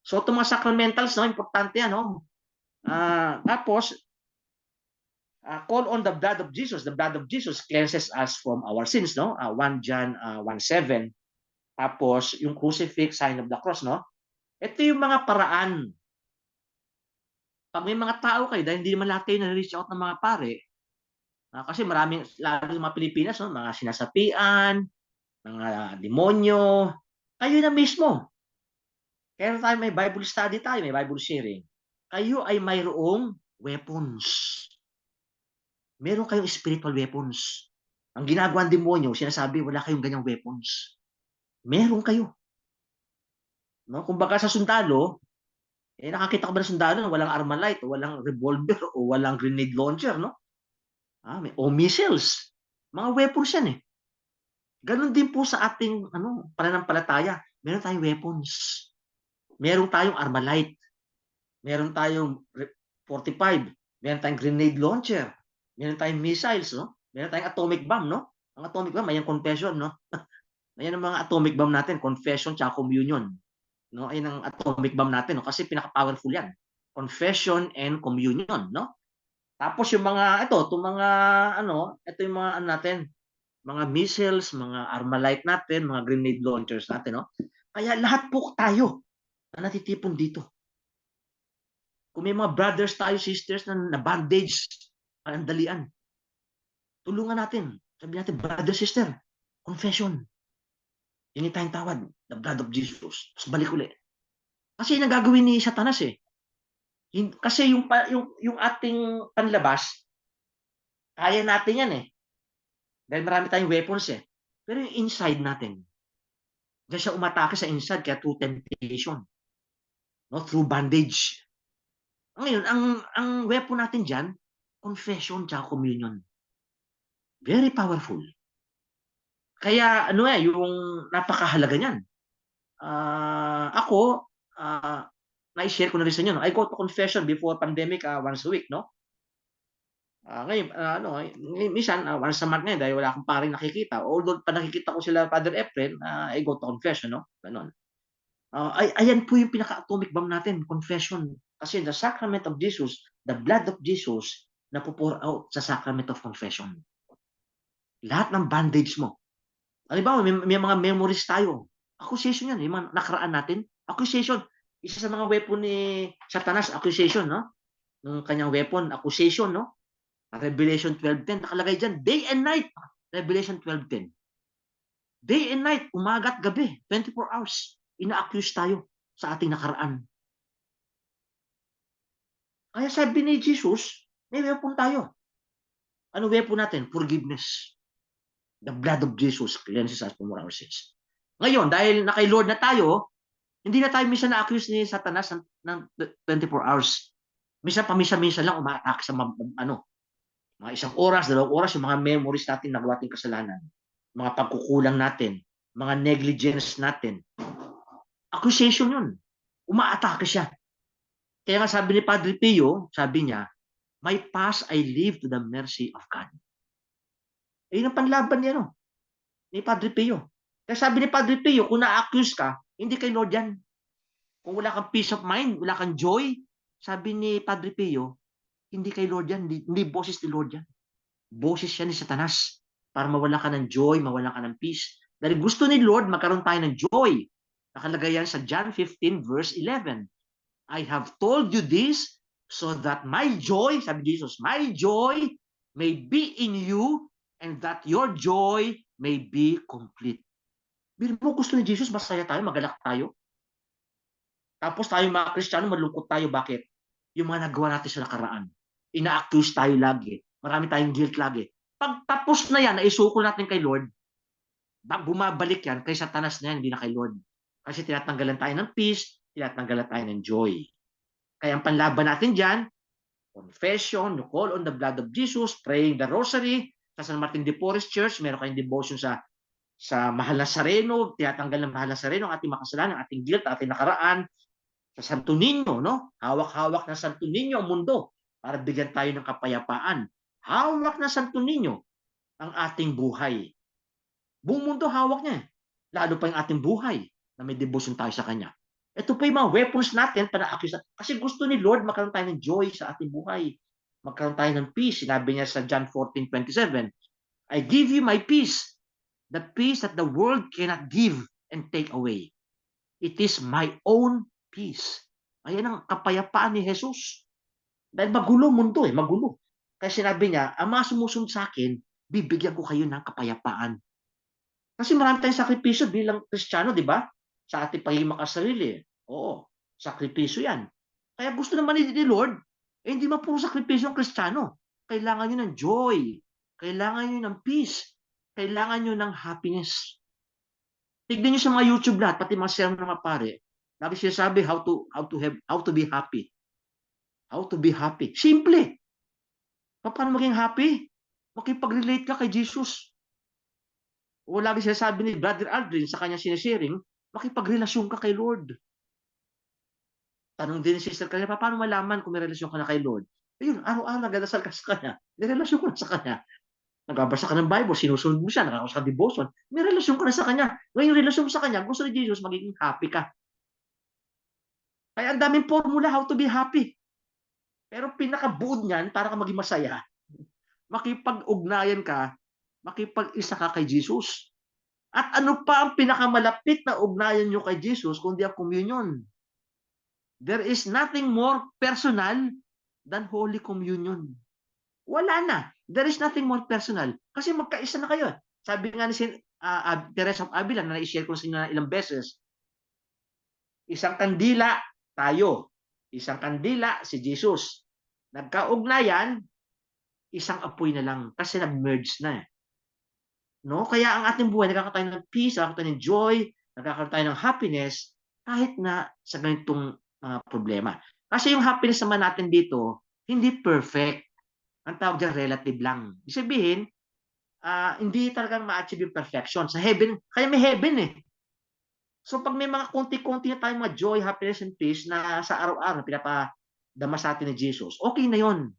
So, itong mga sacramentals, no? Importante yan, no? Tapos, call on the blood of Jesus. The blood of Jesus cleanses us from our sins, no? 1 John 1:7. Tapos, yung crucifix, sign of the cross, no? Ito yung mga paraan. Pag may mga tao kayo, dahil hindi naman lahat kayo na-reach out ng mga pare, kasi maraming, lalo yung mga Pilipinas, no? Mga sinasapian, mga demonyo, kayo na mismo. Kaya tayo may Bible study tayo, may Bible sharing. Kayo ay mayroong weapons. Meron kayong spiritual weapons. Ang ginagawa ng demonyo, sinasabi, wala kayong ganyang weapons. Meron kayo. No? Kumbaga sa sundalo, nakakita ko ba ng sundalo na walang armalite, o walang revolver, o walang grenade launcher, no? O missiles. Mga weapons yan eh. Ganon din po sa ating pananampalataya. Meron tayong weapons. Meron tayong armalite. Meron tayong 45. Meron tayong grenade launcher. Meron tayong missiles, no? Meron tayong atomic bomb, no? Ang atomic bomb, ayan confession, no? Ayan ang mga atomic bomb natin, confession tsaka communion. No? Ayan ang atomic bomb natin, no? Kasi pinaka-powerful yan. Confession and communion, no? Tapos yung mga, ito yung mga natin, mga missiles, mga armalite natin, mga grenade launchers natin, no? Kaya lahat po tayo na natitipon dito. Kung may mga brothers tayo, sisters na bandage, andalian, tulungan natin. Sabi natin, brother, sister, confession. Yun tayong tawad, the blood of Jesus. Tapos balik ulit. Kasi yung nagagawin ni Satanas eh. Kasi yung ating panlabas, kaya natin yan eh. Dahil marami tayong weapons eh. Pero yung inside natin, dahil siya umatake sa inside kaya through temptation. No? Through bandage. Ngayon, ang weapon natin dyan, confession tsaka communion. Very powerful. Kaya ano yung napakahalaga niyan. Ako, na-share ko na rin sa inyo. No? I go to confession before pandemic once a week, no? Ngayon, minsan, once a month ngayon, dahil wala akong paring nakikita. Although, pa nakikita ko sila, Father Efren, I go to confession, no? Ganon. Ayan po yung pinaka-atomic bomb natin, confession. Kasi the sacrament of Jesus, the blood of Jesus, na-pour out sa sacrament of confession. Lahat ng bandage mo. Halimbawa, may mga memories tayo. Accusation yan, yung mga nakaraan natin. Accusation. Isa sa mga weapon ni Satanas, accusation, no? Ng kanyang weapon, accusation, no? Revelation 12:10, nakalagay dyan, day and night. Revelation 12:10. Day and night, umaga at gabi, 24 hours. Ina-accuse tayo sa ating nakaraan. Kaya sabi ni Jesus, may weapon tayo. Ano weapon natin? Forgiveness. The blood of Jesus cleanses us from our sins. Ngayon, dahil na kay Lord na tayo, hindi na tayo minsan na-accuse ni Satanas ng 24 hours. Minsan paminsan-minsan lang umaatake sa mga isang oras, 2 oras, yung mga memories natin nagawa ating kasalanan, mga pagkukulang natin, mga negligence natin. Accusation yun. Umaatake siya. Kaya nga sabi ni Padre Pio, sabi niya, my past I leave to the mercy of God. Yun ang panlaban niya, no? Ni Padre Pio. Kaya sabi ni Padre Pio, kung na-accuse ka, hindi kay Lord yan. Kung wala kang peace of mind, wala kang joy, sabi ni Padre Pio, hindi kay Lord yan, hindi boses ni Lord yan. Boses siya ni Satanas para mawala ka ng joy, mawala ka ng peace. Dahil gusto ni Lord, magkaroon tayo ng joy. Nakalagay yan sa John 15 verse 11. I have told you this so that my joy, sabi Jesus, my joy may be in you and that your joy may be complete. Pero gusto ni Jesus, masaya tayo, magalak tayo. Tapos tayo mga Kristiyano, malungkot tayo. Bakit? Yung mga nagawa natin sa nakaraan. Ina-accuse tayo lagi. Marami tayong guilt lagi. Pag tapos na yan, naisuko natin kay Lord, bumabalik yan kay Satanas na yan, hindi na kay Lord. Kasi tinatanggalan tayo ng peace, tinatanggalan tayo ng joy. Kaya ang panlaban natin dyan, confession, you call on the blood of Jesus, praying the rosary, sa San Martin de Porres Church, meron kayong devotion sa Mahal Nazareno, tinatanggal ng Mahal Nazareno ang ating makasalanan, ang ating guilt, ating nakaraan, sa Santo Niño, no? Hawak-hawak ng Santo Niño ang mundo para bigyan tayo ng kapayapaan. Hawak ng Santo Niño ang ating buhay. Buong mundo hawak niya. Lalo pa yung ating buhay na may devotion tayo sa Kanya. Ito pa yung mga weapons natin para accuse. Kasi gusto ni Lord magkaroon tayo ng joy sa ating buhay. Magkaroon tayo ng peace. Sinabi niya sa John 14:27, I give you my peace. The peace that the world cannot give and take away. It is my own peace. Ayan ang kapayapaan ni Jesus. Dahil magulo mundo magulo. Kaya sinabi niya, ang mga sumusunod sa akin, bibigyan ko kayo ng kapayapaan. Kasi marami tayong sakripisyo bilang Kristiyano, di ba? Sa ating pagiging makasarili. Oo, sakripisyo yan. Kaya gusto naman ni Lord, hindi man puro sakripisyo ang Kristiyano. Kailangan nyo ng joy. Kailangan nyo ng peace. Kailangan nyo ng happiness. Tignan nyo sa mga YouTube lahat, pati mga sermon ng mga pare. Lagi sinasabi how to be happy. How to be happy. Simple. Paano maging happy? Makipag-relate ka kay Jesus. O lagi sinasabi ni Brother Aldrin sa kanya sinasharing, makipagrelasyon ka kay Lord. Tanong din ni Sister kanina, paano malaman kung may relasyon ka na kay Lord? Ayun, araw-araw nagdadasal ka sa Kanya. May relasyon ka na sa Kanya. Nagbabasa ka ng Bible, sinusunod mo siya, nakakos ka devotion. May relasyon ka na sa Kanya. Ngayon, relasyon mo sa Kanya, gusto ni Jesus, magiging happy ka. Kaya ang daming formula how to be happy. Pero pinakabuod niyan, para ka maging masaya, makipag-ugnayan ka, makipag-isa ka kay Jesus. At ano pa ang pinakamalapit na ugnayan nyo kay Jesus kundi ang communion? There is nothing more personal than Holy Communion. Wala na. There is nothing more personal. Kasi magkaisa na kayo. Sabi nga ni Teresa of Avila na na-share ko sa inyo na ilang beses, isang kandila tayo. Isang kandila si Jesus. Nagkaugnayan, isang apoy na lang kasi nag-merge na. No? Kaya ang ating buhay, nagkakaroon tayo ng peace, nagkakaroon tayo ng joy, nagkakaroon tayo ng happiness, kahit na sa ganitong problema. Kasi yung happiness naman natin dito, hindi perfect. Ang tawag diyan relative lang. Ibig sabihin, hindi talagang ma-achieve yung perfection. Sa heaven, kaya may heaven eh. So pag may mga konti-konti na tayong mga joy, happiness, and peace na sa araw-araw pinapadama sa atin ni Jesus, okay na yon.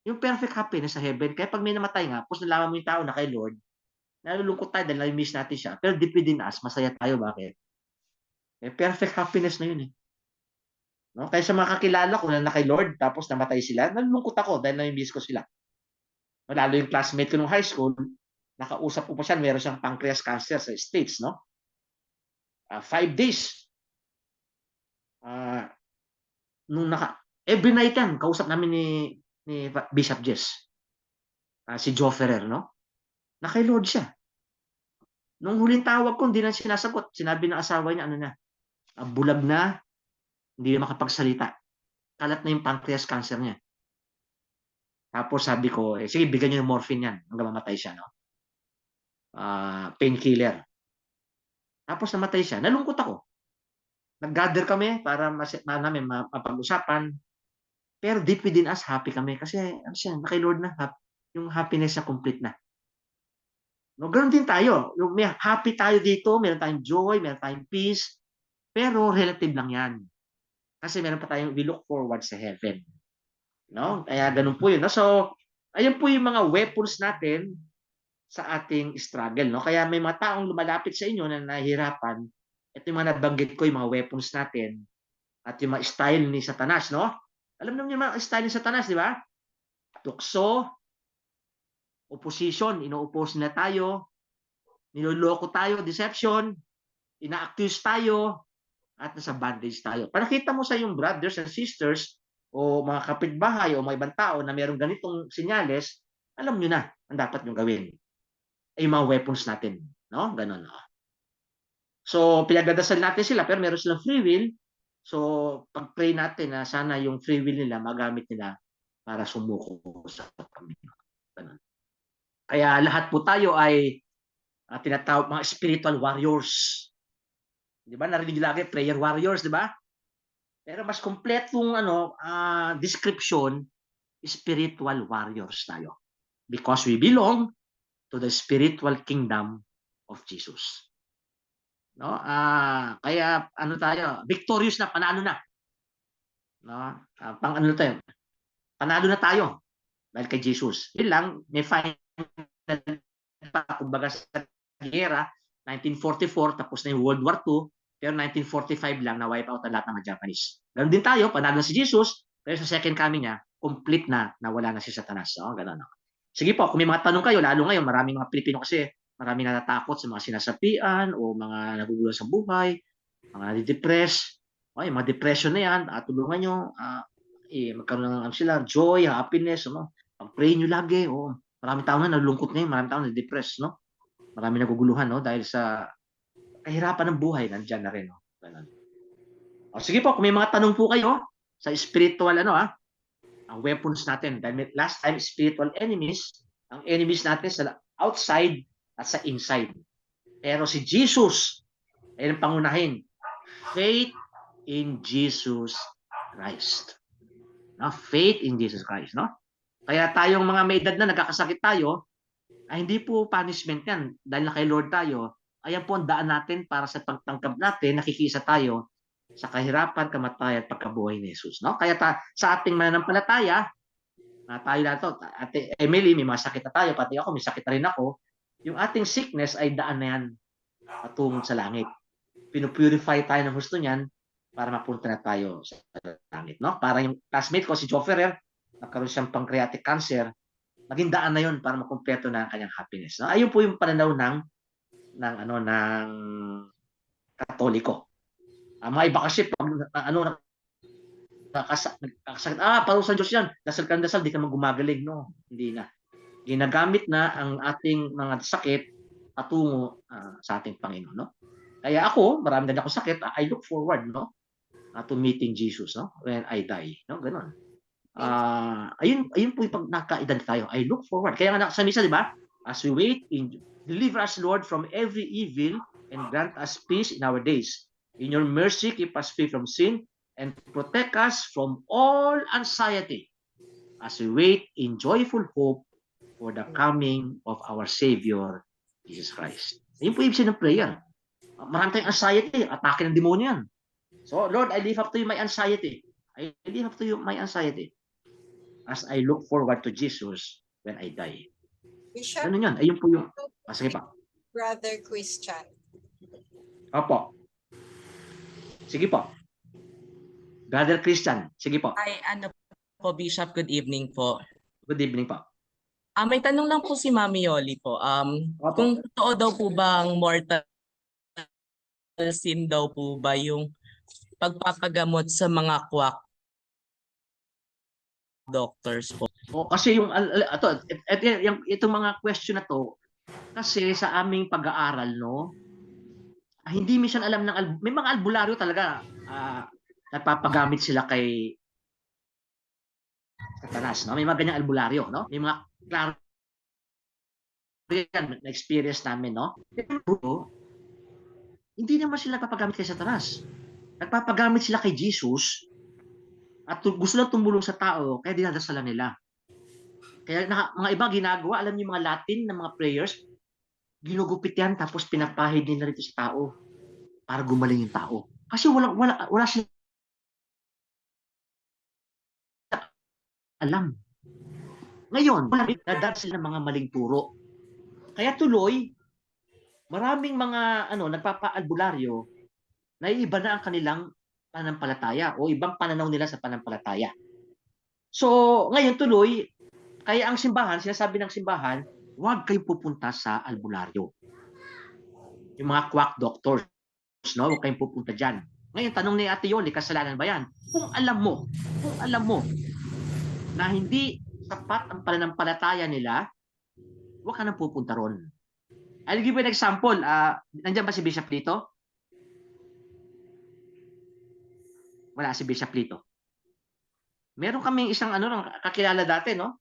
Yung perfect happiness sa heaven. Kaya pag may namatay nga, tapos nalaman mo yung tao na kay Lord, nalulungkot tayo dahil na-miss natin siya. Pero deep within us, masaya tayo. Bakit? Eh, perfect happiness na yun eh. No? Kaya sa mga kakilala ko na kay Lord, tapos namatay sila, nalulungkot ako dahil na-miss ko sila. Lalo yung classmate ko nung high school, nakausap ko pa siya, meron siyang pancreas cancer sa States, no? 5 days. Every night yan, kausap namin ni Bishop Jess. Si Joe Ferrer, no? Na kay Lord siya. Nung huling tawag ko, hindi na sinasagot. Sinabi ng asawa niya, bulag na, hindi na makapagsalita. Kalat na yung pancreas cancer niya. Tapos sabi ko, sige, bigyan niyo ng morphine yan hanggang mamatay siya, no? Painkiller. Tapos namatay siya. Nalungkot ako. Nag-gather kami para namin mapag-usapan. Pero deep within us, happy kami. Kasi, kay Lord na, yung happiness na complete na. No, ganoon din tayo. Yung may happy tayo dito, meron tayong joy, meron tayong peace, pero relative lang yan. Kasi meron pa tayong we look forward sa heaven. No? Kaya ganun po yun. No? So, ayun po yung mga weapons natin sa ating struggle. No? Kaya may mga taong lumalapit sa inyo na nahihirapan. Ito yung mga nabanggit ko, yung mga weapons natin at yung mga style ni Satanas. No? Alam naman yung mga style ni Satanas, di ba? Tukso, opposition, ino-oppose nila tayo, niloloko tayo, deception, ina-accuse tayo, at nasa bondage tayo. Para kita mo sa yung brothers and sisters o mga kapitbahay o mga ibang tao na mayroong ganitong sinyales, alam nyo na ang dapat nyo gawin. Ay yung mga weapons natin. No? Ganun. No? So, pinagdadasal natin sila pero meron silang free will. So, pag-pray natin na sana yung free will nila magamit nila para sumuko sa Panginoon. Ganun. Kaya lahat po tayo ay tinatawag mga spiritual warriors. Di ba? Narinig lagi prayer warriors, di ba? Pero mas kompletong description, spiritual warriors tayo. Because we belong to the spiritual kingdom of Jesus. No? Kaya tayo, victorious na, panalo na. No? Tayo? Panalo na tayo dahil kay Jesus. Yun lang, may final pa, kumbaga sa gera, 1944, tapos na yung World War II, pero 1945 lang na-wipe out ang lahat ng mga Japanese. Ganun din tayo, panalo na si Jesus, pero sa second coming niya, complete na, nawala na si Satanas. So, ganun. No? Sige po, kung may mga tanong kayo, lalo ngayon, maraming mga Pilipino kasi, maraming natatakot sa mga sinasapian o mga nagugulo sa buhay, mga nadidepress, yung mga depression na yan, tulungan nyo, magkaroon ng sila, joy, happiness, pag-pray nyo lagi, marami tao na nalulungkot ngayon, marami tao na depressed, no? Marami naguguluhan, no? Dahil sa kahirapan ng buhay, nandiyan na rin, no? Ganun. Sige po, kung may mga tanong po kayo sa spiritual, ang weapons natin. Dahil last time, spiritual enemies, ang enemies natin sa outside at sa inside. Pero si Jesus, ay ang pangunahin. Faith in Jesus Christ. No? Faith in Jesus Christ, no? Kaya tayong mga may edad na nagkakasakit tayo, ay hindi po punishment yan. Dahil na kay Lord tayo, ayan po ang daan natin para sa pagtangkab natin, nakikisa tayo sa kahirapan, kamatayan at pagkabuhay ni Jesus. No? Kaya sa ating mananampalataya, tayo na ito, Ate Emily, may mga sakit na tayo, pati ako, may sakit na rin ako. Yung ating sickness ay daan na yan patungod sa langit. Pinupurify tayo ng gusto niyan para mapunta na tayo sa langit. No? Para yung classmate ko, si Joe Ferrer, nagkaroon siyang pancreatic cancer, maging daan na yun para makumpleto na ang kanyang happiness. No? Ayun po yung pananaw ng Katoliko. Mga iba kasi pag nakasakit, parusa Diyos yan, dasal ka ng dasal, di ka magumagaling. No, hindi na. Ginagamit na ang ating mga sakit patungo sa ating Panginoon. No? Kaya ako, marami na ako sakit, I look forward, no, to meeting Jesus, no, when I die. No, ganun. Ayun po yung pag nakaedad tayo. I look forward. Kaya nga sa misa, di ba? As we wait, deliver us, Lord, from every evil and grant us peace in our days. In your mercy, keep us free from sin and protect us from all anxiety as we wait in joyful hope for the coming of our Savior, Jesus Christ. Yun po yung ibig ng prayer. Marami tayong anxiety, atake ng demonyo yan. So, Lord, I lift up to you my anxiety. I lift up to you my anxiety as I look forward to Jesus when I die. Bishop, Ganun yun. Ayun po yung... sige pa. Brother Christian. Opo. Sige po. Brother Christian, sige po. Ay, ano po, Bishop, good evening po. Good evening po. May tanong lang po si Mami Yoli po. Opo. Kung totoo daw po bang mortal sin daw po ba yung pagpapagamot sa mga quack doctors po? Kasi yung itong mga question na to, kasi sa aming pag-aaral, no, hindi minsan alam ng may mga albularyo talaga nagpapagamit sila kay Satanas, no? May mga ganyang albularyo, no? May mga klaro yan na experience namin, no? Pero hindi naman sila nagpapagamit kay Satanas. Nagpapagamit sila kay Jesus at gusto lang tumulong sa tao, kaya dinadasalan nila. Kaya mga iba ginagawa, alam niyo mga Latin na mga prayers, ginugupit yan tapos pinapahid nila rito sa tao para gumaling yung tao. Kasi wala sila alam. Ngayon, nadad sila ng mga maling turo. Kaya tuloy, maraming mga nagpapaalbularyo na iba na ang kanilang pananampalataya o ibang pananaw nila sa pananampalataya. So, ngayon tuloy, kaya ang simbahan, sinasabi ng simbahan, huwag kayong pupunta sa albularyo. Yung mga quack doctors, no? Huwag kayong pupunta dyan. Ngayon, tanong ni Ate Yoli, kasalanan ba yan? Kung alam mo na hindi sapat ang pananampalataya nila, huwag ka nang pupunta ron. I'll give you an example. Nandiyan ba si Bishop Lito? Wala si Bishop Lito. Meron kaming isang kakilala dati, no?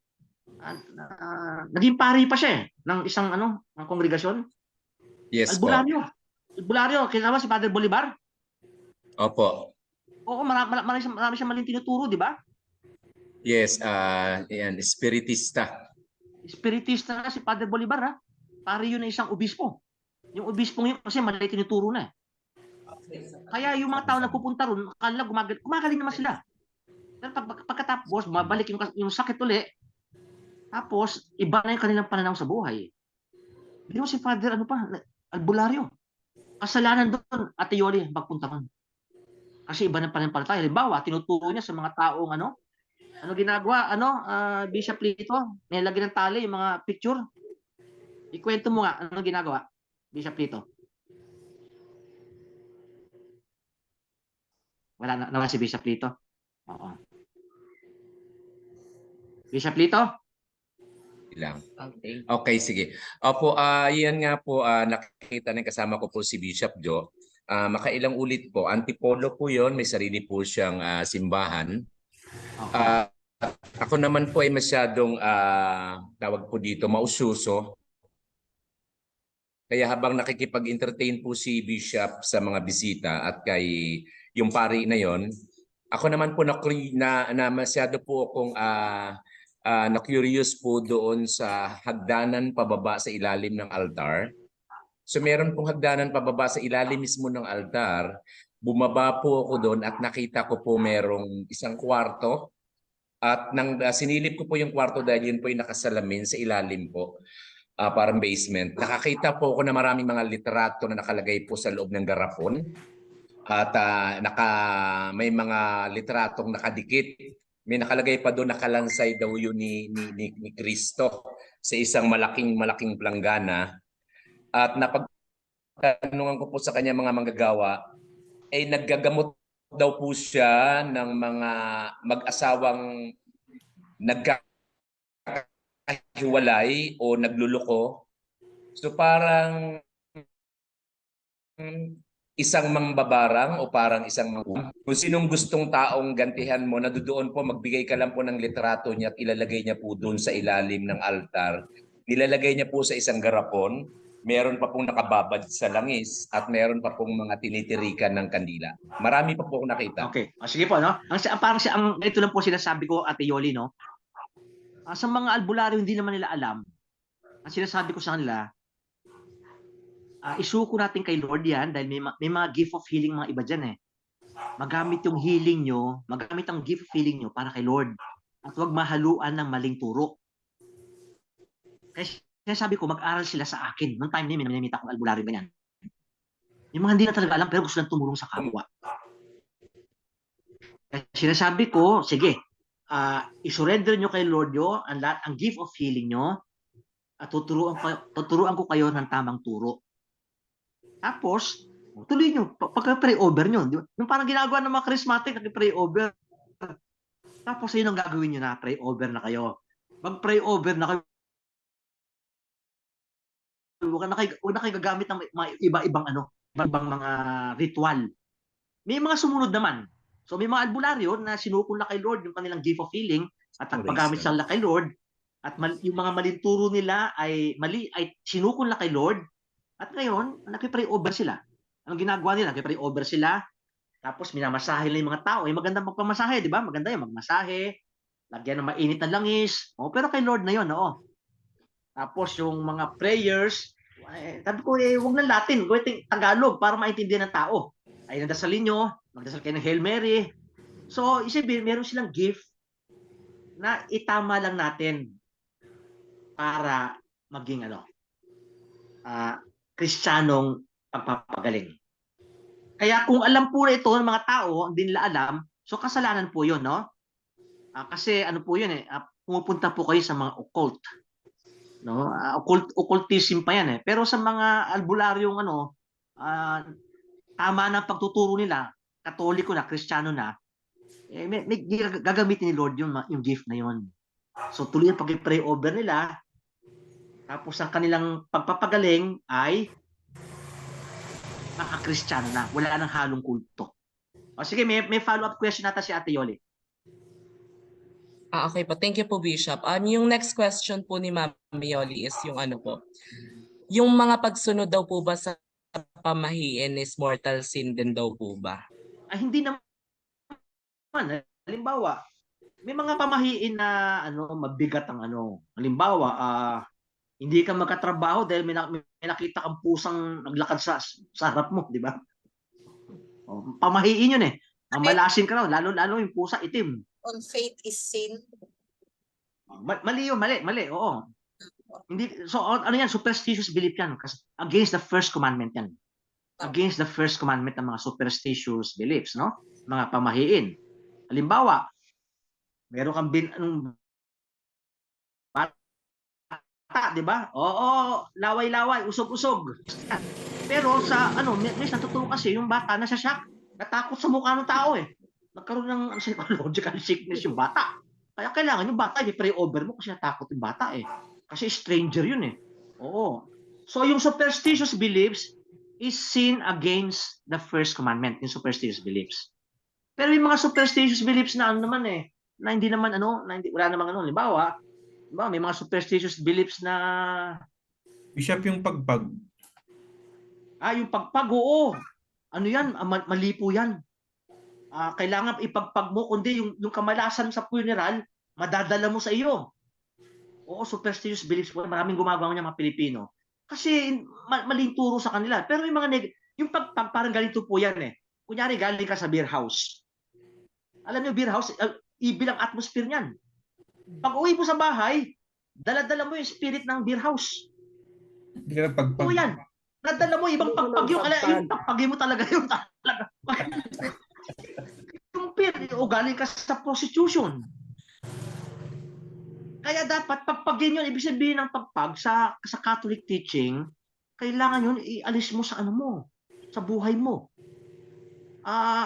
Naging pari pa siya ng isang ng kongregasyon. Yes Albularyo. Albularyo, kilala si Father Bolivar? Opo. Oo, marami siyang maling tinuturo, di ba? Yes, yan, spiritista. Spiritista na si Father Bolivar, ha? Pari yun na isang obispo. Yung obispong yun kasi mali tinuturo na. Kaya yung mga tao na pupunta ron, akala gumagaling naman sila. Pero pagkatapos, mabalik yung sakit uli, tapos, iba na yung kanilang pananaw sa buhay. Pero si Father, albularyo. Kasalanan doon, Ate Yoli, magpunta man. Kasi iba na pananampalataya. Halimbawa, tinuturo niya sa mga taong ano ginagawa? Bishop Lito, nilagay ng tali yung mga picture. Ikwento mo nga, ano ginagawa? Bishop Lito. Wala si Bishop Lito. Oo. Bishop Lito? Lang. Okay. Okay, sige. Opo, yan nga po, nakikita ng kasama ko po si Bishop Joe. Makailang ulit po, Antipolo po yon, may sarili po siyang simbahan. Ako naman po ay masyadong tawag po dito, maususo. Kaya habang nakikipag-entertain po si Bishop sa mga bisita at kay yung pari na yon, ako naman po na masyado po akong na-curious po doon sa hagdanan pababa sa ilalim ng altar. So meron pong hagdanan pababa sa ilalim mismo ng altar. Bumaba po ako doon at nakita ko po merong isang kwarto. At sinilip ko po yung kwarto dahil yun po yung nakasalamin sa ilalim po, parang basement. Nakakita po ako na maraming mga literato na nakalagay po sa loob ng garapon. At may mga literatong nakadikit. May nakalagay pa doon, nakalansay daw yun ni Cristo sa isang malaking planggana. At napagtanungan ko po sa kanya mga manggagawa, ay naggagamot daw po siya ng mga mag-asawang nagkakahiwalay o nagluloko. So parang isang mangbabarang o parang isang kung sinong gustong taong gantihan mo, nadudoon po, magbigay ka lang po ng literato niya at ilalagay niya po doon sa ilalim ng altar. Nilalagay niya po sa isang garapon. Meron pa pong nakababad sa langis at meron pa pong mga tinitirikan ng kandila. Marami pa po akong nakita. Okay. Sige po, no? Parang ito lang po sinasabi ko, Ate Yoli, no? Sa mga albularyo, hindi naman nila alam. Ang sinasabi ko sa kanila, isuko natin kay Lord yan dahil may mga gift of healing mga iba dyan eh. Magamit yung healing nyo, magamit ang gift of healing nyo para kay Lord. At huwag mahaluan ng maling turo. Kaya sabi ko, mag-aral sila sa akin. Noong time na yun, minamita akong albularyo ganyan. Yung mga hindi na talaga alam pero gusto lang tumulong sa kapwa. Kaya sinasabi ko, sige, isurrender nyo kay Lord nyo ang gift of healing nyo at tuturuan ko kayo ng tamang turo. Tapos, tuloy nyo, pagka-pray over nyo. Yung parang ginagawa ng mga charismatic, nag-pray over. Tapos, yun ang gagawin nyo na, pray over na kayo. Mag-pray over na kayo. Huwag na kayo gagamit ng mga iba-ibang mga ritual. May mga sumunod naman. So, may mga albularyo na sinukol na kay Lord yung kanilang gift of healing at paggamit sila kay Lord at yung mga maling turo nila ay sinukol na kay Lord. At ngayon, nakipray over sila. Ang ginagawa nila, nakipray over sila. Tapos minamasahe nila yung mga tao. Maganda magpamasahe, di ba? Maganda yung magmasahe. Lagyan ng mainit na langis. Pero kay Lord na yun, oo. Tapos yung mga prayers, sabi ko, huwag na Latin, gawin Tagalog para maintindihan ng tao. Ay nadasalin nyo, magdasal kayo ng Hail Mary. So, isipin, meron silang gift na itama lang natin para maging Kristiyanong pagpapagaling. Kaya kung alam po na ito ng mga tao, hindi nila alam, so kasalanan po yun, no? Kasi po yun pumupunta po kayo sa mga occult. No? Occultism pa yan eh. Pero sa mga albularyong tama na pagtuturo nila, Katoliko na, Kristiyano na, may gagamitin ni Lord yung gift na yun. So tuloy ang pag-pray over nila. Tapos ang kanilang pagpapagaling ay maka-Kristiyano na. Wala nang halong kulto. Sige, may follow-up question nata si Ate Yoli. Okay po. Thank you po, Bishop. Yung next question po ni Ma'am Yoli is yung po. Yung mga pagsunod daw po ba sa pamahiin is mortal sin din daw po ba? Hindi naman. Halimbawa, may mga pamahiin na mabigat ang Halimbawa, hindi ka magkatrabaho dahil may nakita kang pusang naglakad sa harap mo, di ba? Pamahiin yun eh. Mamalasin ka raw, lalo yung pusa itim. On faith is sin. Mali yun, mali, oo. Hindi, so yan, superstitious belief yan. Against the first commandment yan. Against the first commandment ng mga superstitious beliefs, no? Mga pamahiin. Halimbawa, meron kang bata, di ba? Oo, laway-laway, usog-usog. Pero sa minsan totoo kasi yung bata nasa shock, natakot sa mukha ng tao eh. Nagkaroon ng psychological sickness yung bata. Kaya kailangan yung bata i-pray over mo kasi natakot yung bata eh. Kasi stranger yun eh. Oo. So yung superstitious beliefs is sin against the first commandment, yung superstitious beliefs. Pero yung mga superstitious beliefs na naman eh, na hindi naman wala namang halimbawa, may mga superstitious beliefs na Bishop, yung pagpag. Yung pagpag, oo. Yan, mali po yan. Kailangan ipagpag mo, kundi yung kamalasan sa funeral, madadala mo sa iyo. Oo, superstitious beliefs po. Maraming gumagawa niya mga Pilipino. Kasi maling turo sa kanila. Pero yung yung pagpag, parang ganito po yan eh. Kunyari, galing ka sa beer house. Alam niyo, beer house, evil ang atmosphere niyan. Pag uwi mo sa bahay, dala-dala mo yung spirit ng beer house. Hindi ka pagpag. Oo yan. Nadala mo ibang pagpag yung pagpagin mo talaga yung talaga. Yung beer, o galing ka sa prostitution. Kaya dapat pagpagin yun, ibig sabihin ng pagpag sa Catholic teaching, kailangan yun ialis mo sa mo, sa buhay mo.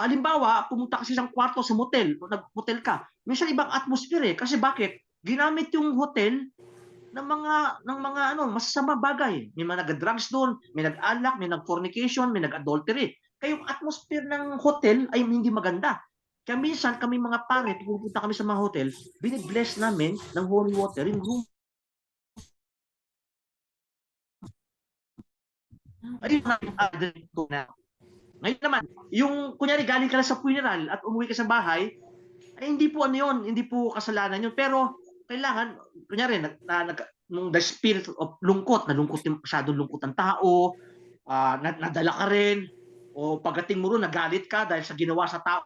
Halimbawa, pumunta ka sa isang kwarto sa motel, nag-hotel ka. Minsan ibang atmosphere eh. Kasi bakit? Ginamit yung hotel ng mga masasama bagay. May mga nag-drugs doon, may nag-alak, may nag-fornication, may nag-adultery. Kaya yung atmosphere ng hotel ay hindi maganda. Kaya minsan kami mga pare, pupunta kami sa mga hotel, binibless namin ng holy water yung room. Ayun na. Ngayon naman, yung kunyari galing ka na sa funeral at umuwi ka sa bahay, ay hindi po yun, hindi po kasalanan yun. Pero kailangan, kunyari, nung the spirit of lungkot, masyadong lungkot ang tao, nadala ka rin, o pagdating mo ron, nagalit ka dahil sa ginawa sa tao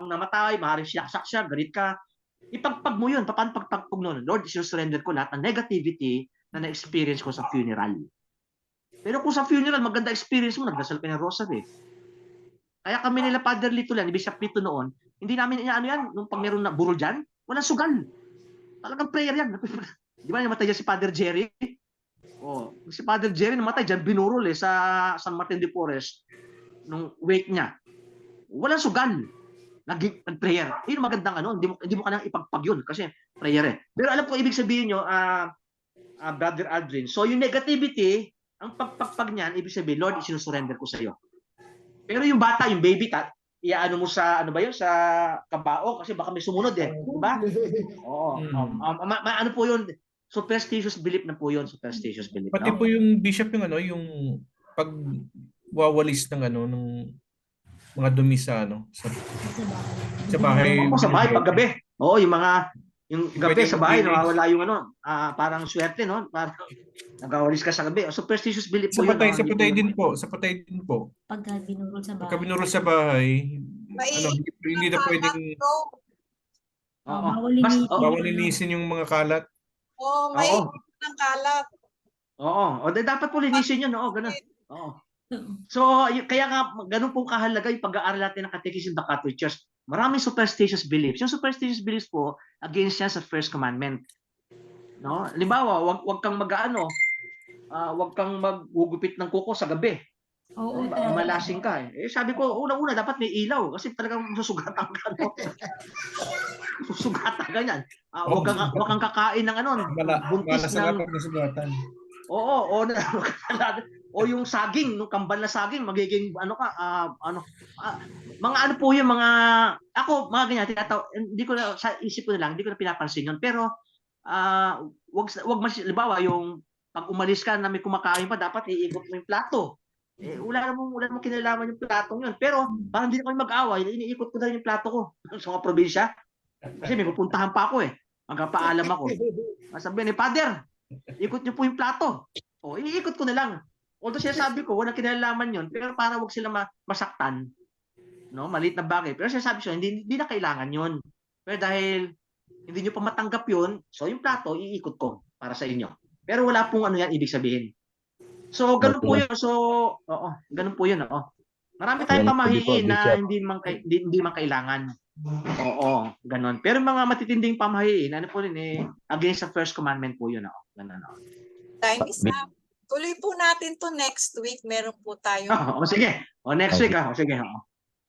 namatay, maaaring siyak siya, galit ka, ipagpag mo yun. Paano pagpagpag nun? Lord, surrender ko lahat ng negativity na na-experience ko sa funeral. Pero kung sa funeral, maganda experience mo, nagdasal ka ng rosary. Kaya kami nila Father Lito lang, ni Bishop Lito noon, hindi namin ano yan, nung pag meron na burol dyan, walang sugal. Talagang prayer yan. Di ba namatay dyan si Father Jerry? Oh, si Father Jerry namatay dyan, binurol sa San Martin de Porres nung wake niya. Walang sugal. Nag-prayer. Yun magandang hindi mo kailangang ipagpag yun kasi prayer eh. Pero alam ko ibig sabihin nyo, Brother Aldrin, so yung negativity, ang pagpagpag niyan, ibig sabihin, Lord, isinusurrender ko sa iyo. Pero yung bata, yung baby, iaano mo sa, sa kabao kasi baka may sumunod eh. Diba? Oo. Ano po yun? Superstitious belief na po yun. Superstitious belief. Pati po yung bishop yung pagwawalis ng ng mga dumi sa sa bahay. Sa bahay paggabi. Oo, yung gabi sa bahay, nawawala yung parang swerte, no? Parang nagawalis ka sa gabi. Superstitious belief po yun. Sa patay din po. Pagka binurol sa bahay. Pagka binurol sa bahay, hindi na pwedeng bawal linisin yung mga kalat. May ng kalat. Oo. Dapat po linisin yun. Oo, ganun. Oo. So, kaya nga, ganun pong kahalaga yung pag-aaral natin ng Catechism of the Catholic Church. Maraming superstitious beliefs. Yung superstitious beliefs po, against yan sa first commandment. No? Halimbawa, wag kang wag kang maggugupit ng kuko sa gabi. Oo. Malasing ka eh. Sabi ko, una-una, dapat may ilaw kasi talagang susugatan ka. Susugatan ka yan. Wag kang kakain ng buntis ng... Oo, o yung saging, nung kambal na saging, magiging mga po yung mga, ako, mga ganyan, hindi ko na, sa isip ko na lang, hindi ko na pinapansin yun. Pero, halimbawa, yung pag umalis ka na may kumakain pa, dapat iikot mo yung plato. Wala namang kinalaman yung platong yun. Pero, parang hindi na kami mag-away, iniikot ko na rin yung plato ko sa mga probinsya. Kasi may pupuntahan pa ako eh. Magpapaalam ako. Sabi ni Father, ikot niyo po yung plato. Iniikot ko na lang. Although sinasabi ko, walang kinalaman yun, pero para wag sila masaktan. No? Maliit na bagay. Pero sinasabi ko, hindi na kailangan yun. Pero dahil hindi nyo pa matanggap yun, so yung plato, iikot ko para sa inyo. Pero wala pong yan ibig sabihin. So, ganun po yun. So, ganun po yun. Marami tayong pamahiin na hindi man kailangan. Oo, ganun. Pero mga matitinding pamahiin, po rin against the first commandment po yun. Ganun. Time is up. Tuloy po natin to next week. Meron po tayo. Sige. Next week. Sige.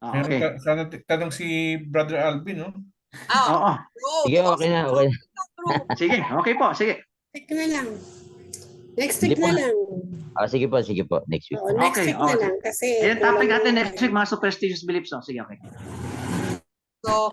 Okay. Sana tanong si Brother Alvin, no? Oo. Sige, okay na. Sige, okay po. Sige. Next week na lang. Sige po. Next week. Next week na lang. Kasi yung topic natin next week, mga superstitious beliefs. Sige, okay. So,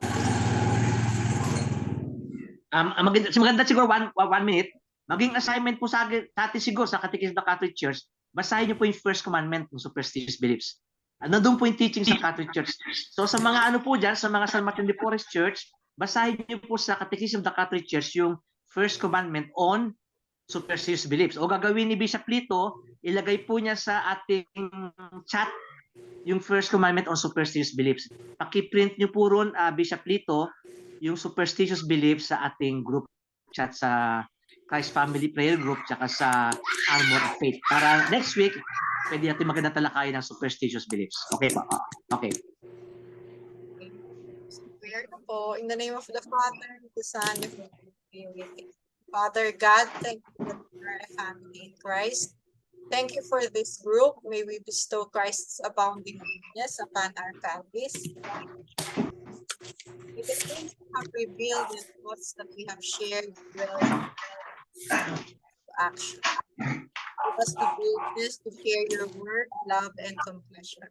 maganda siguro 1 minute. Maging assignment po sa atin siguro sa Catechism of the Catholic Church, basahin niyo po yung first commandment ng superstitious beliefs. Nandun po yung teaching sa Catholic Church. So sa mga po dyan, sa mga San Martin de Porres Church, basahin niyo po sa Catechism of the Catholic Church yung first commandment on superstitious beliefs. O gagawin ni Bishop Lito, ilagay po niya sa ating chat yung first commandment on superstitious beliefs. Paki-print niyo po ron, Bishop Lito, yung superstitious beliefs sa ating group chat sa Christ Family Prayer Group tsaka sa Armor of Faith. Para next week, pwede natin maganda talakayin ng superstitious beliefs. Okay pa? Okay. prayer po. In the name of the Father, the Son, and the Holy Spirit. Father God, thank you for our family in Christ. Thank you for this group. May we bestow Christ's abounding goodness upon our families. May the things we have revealed and thoughts that we have shared will action. Give us the boldness to share your word, love, and compassion.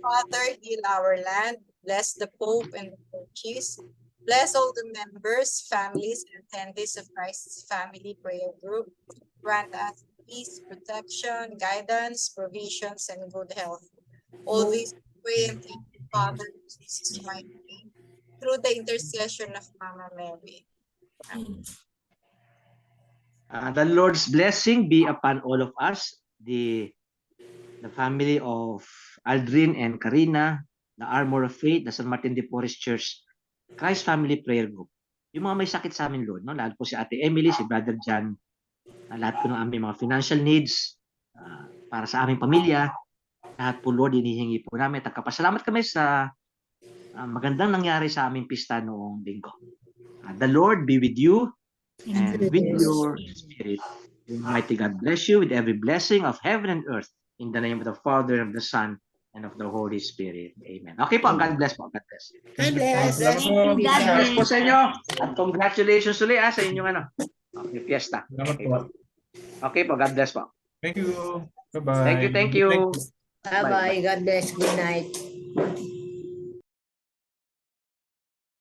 Father, heal our land. Bless the Pope and the churches. Bless all the members, families, and attendees of Christ's Family Prayer Group. Grant us peace, protection, guidance, provisions, and good health. All these we pray and thank you, Father, in Jesus' mighty name, through the intercession of Mama Mary. The Lord's blessing be upon all of us, the family of Aldrin and Karina, the Armor of Faith, the San Martin de Porres Church, Christ Family Prayer Group. Yung mga may sakit sa amin, Lord, no? Lahat po si Ate Emily, si Brother John, lahat po ng aming mga financial needs para sa aming pamilya, lahat po, Lord, hinihingi po namin. At kapasalamat kami sa magandang nangyari sa aming pista noong linggo. The Lord be with you and with your spirit. Almighty God bless you with every blessing of heaven and earth. In the name of the Father, and of the Son, and of the Holy Spirit. Amen. Okay po, God bless po. God bless. God bless. Salamat po. God bless po sa inyo. At congratulations ulit sa inyong okay, fiesta. Salamat Okay po. po. Okay po, God bless po. Thank you. Bye-bye. Thank you. Thank you. Bye-bye. God bless. Good night.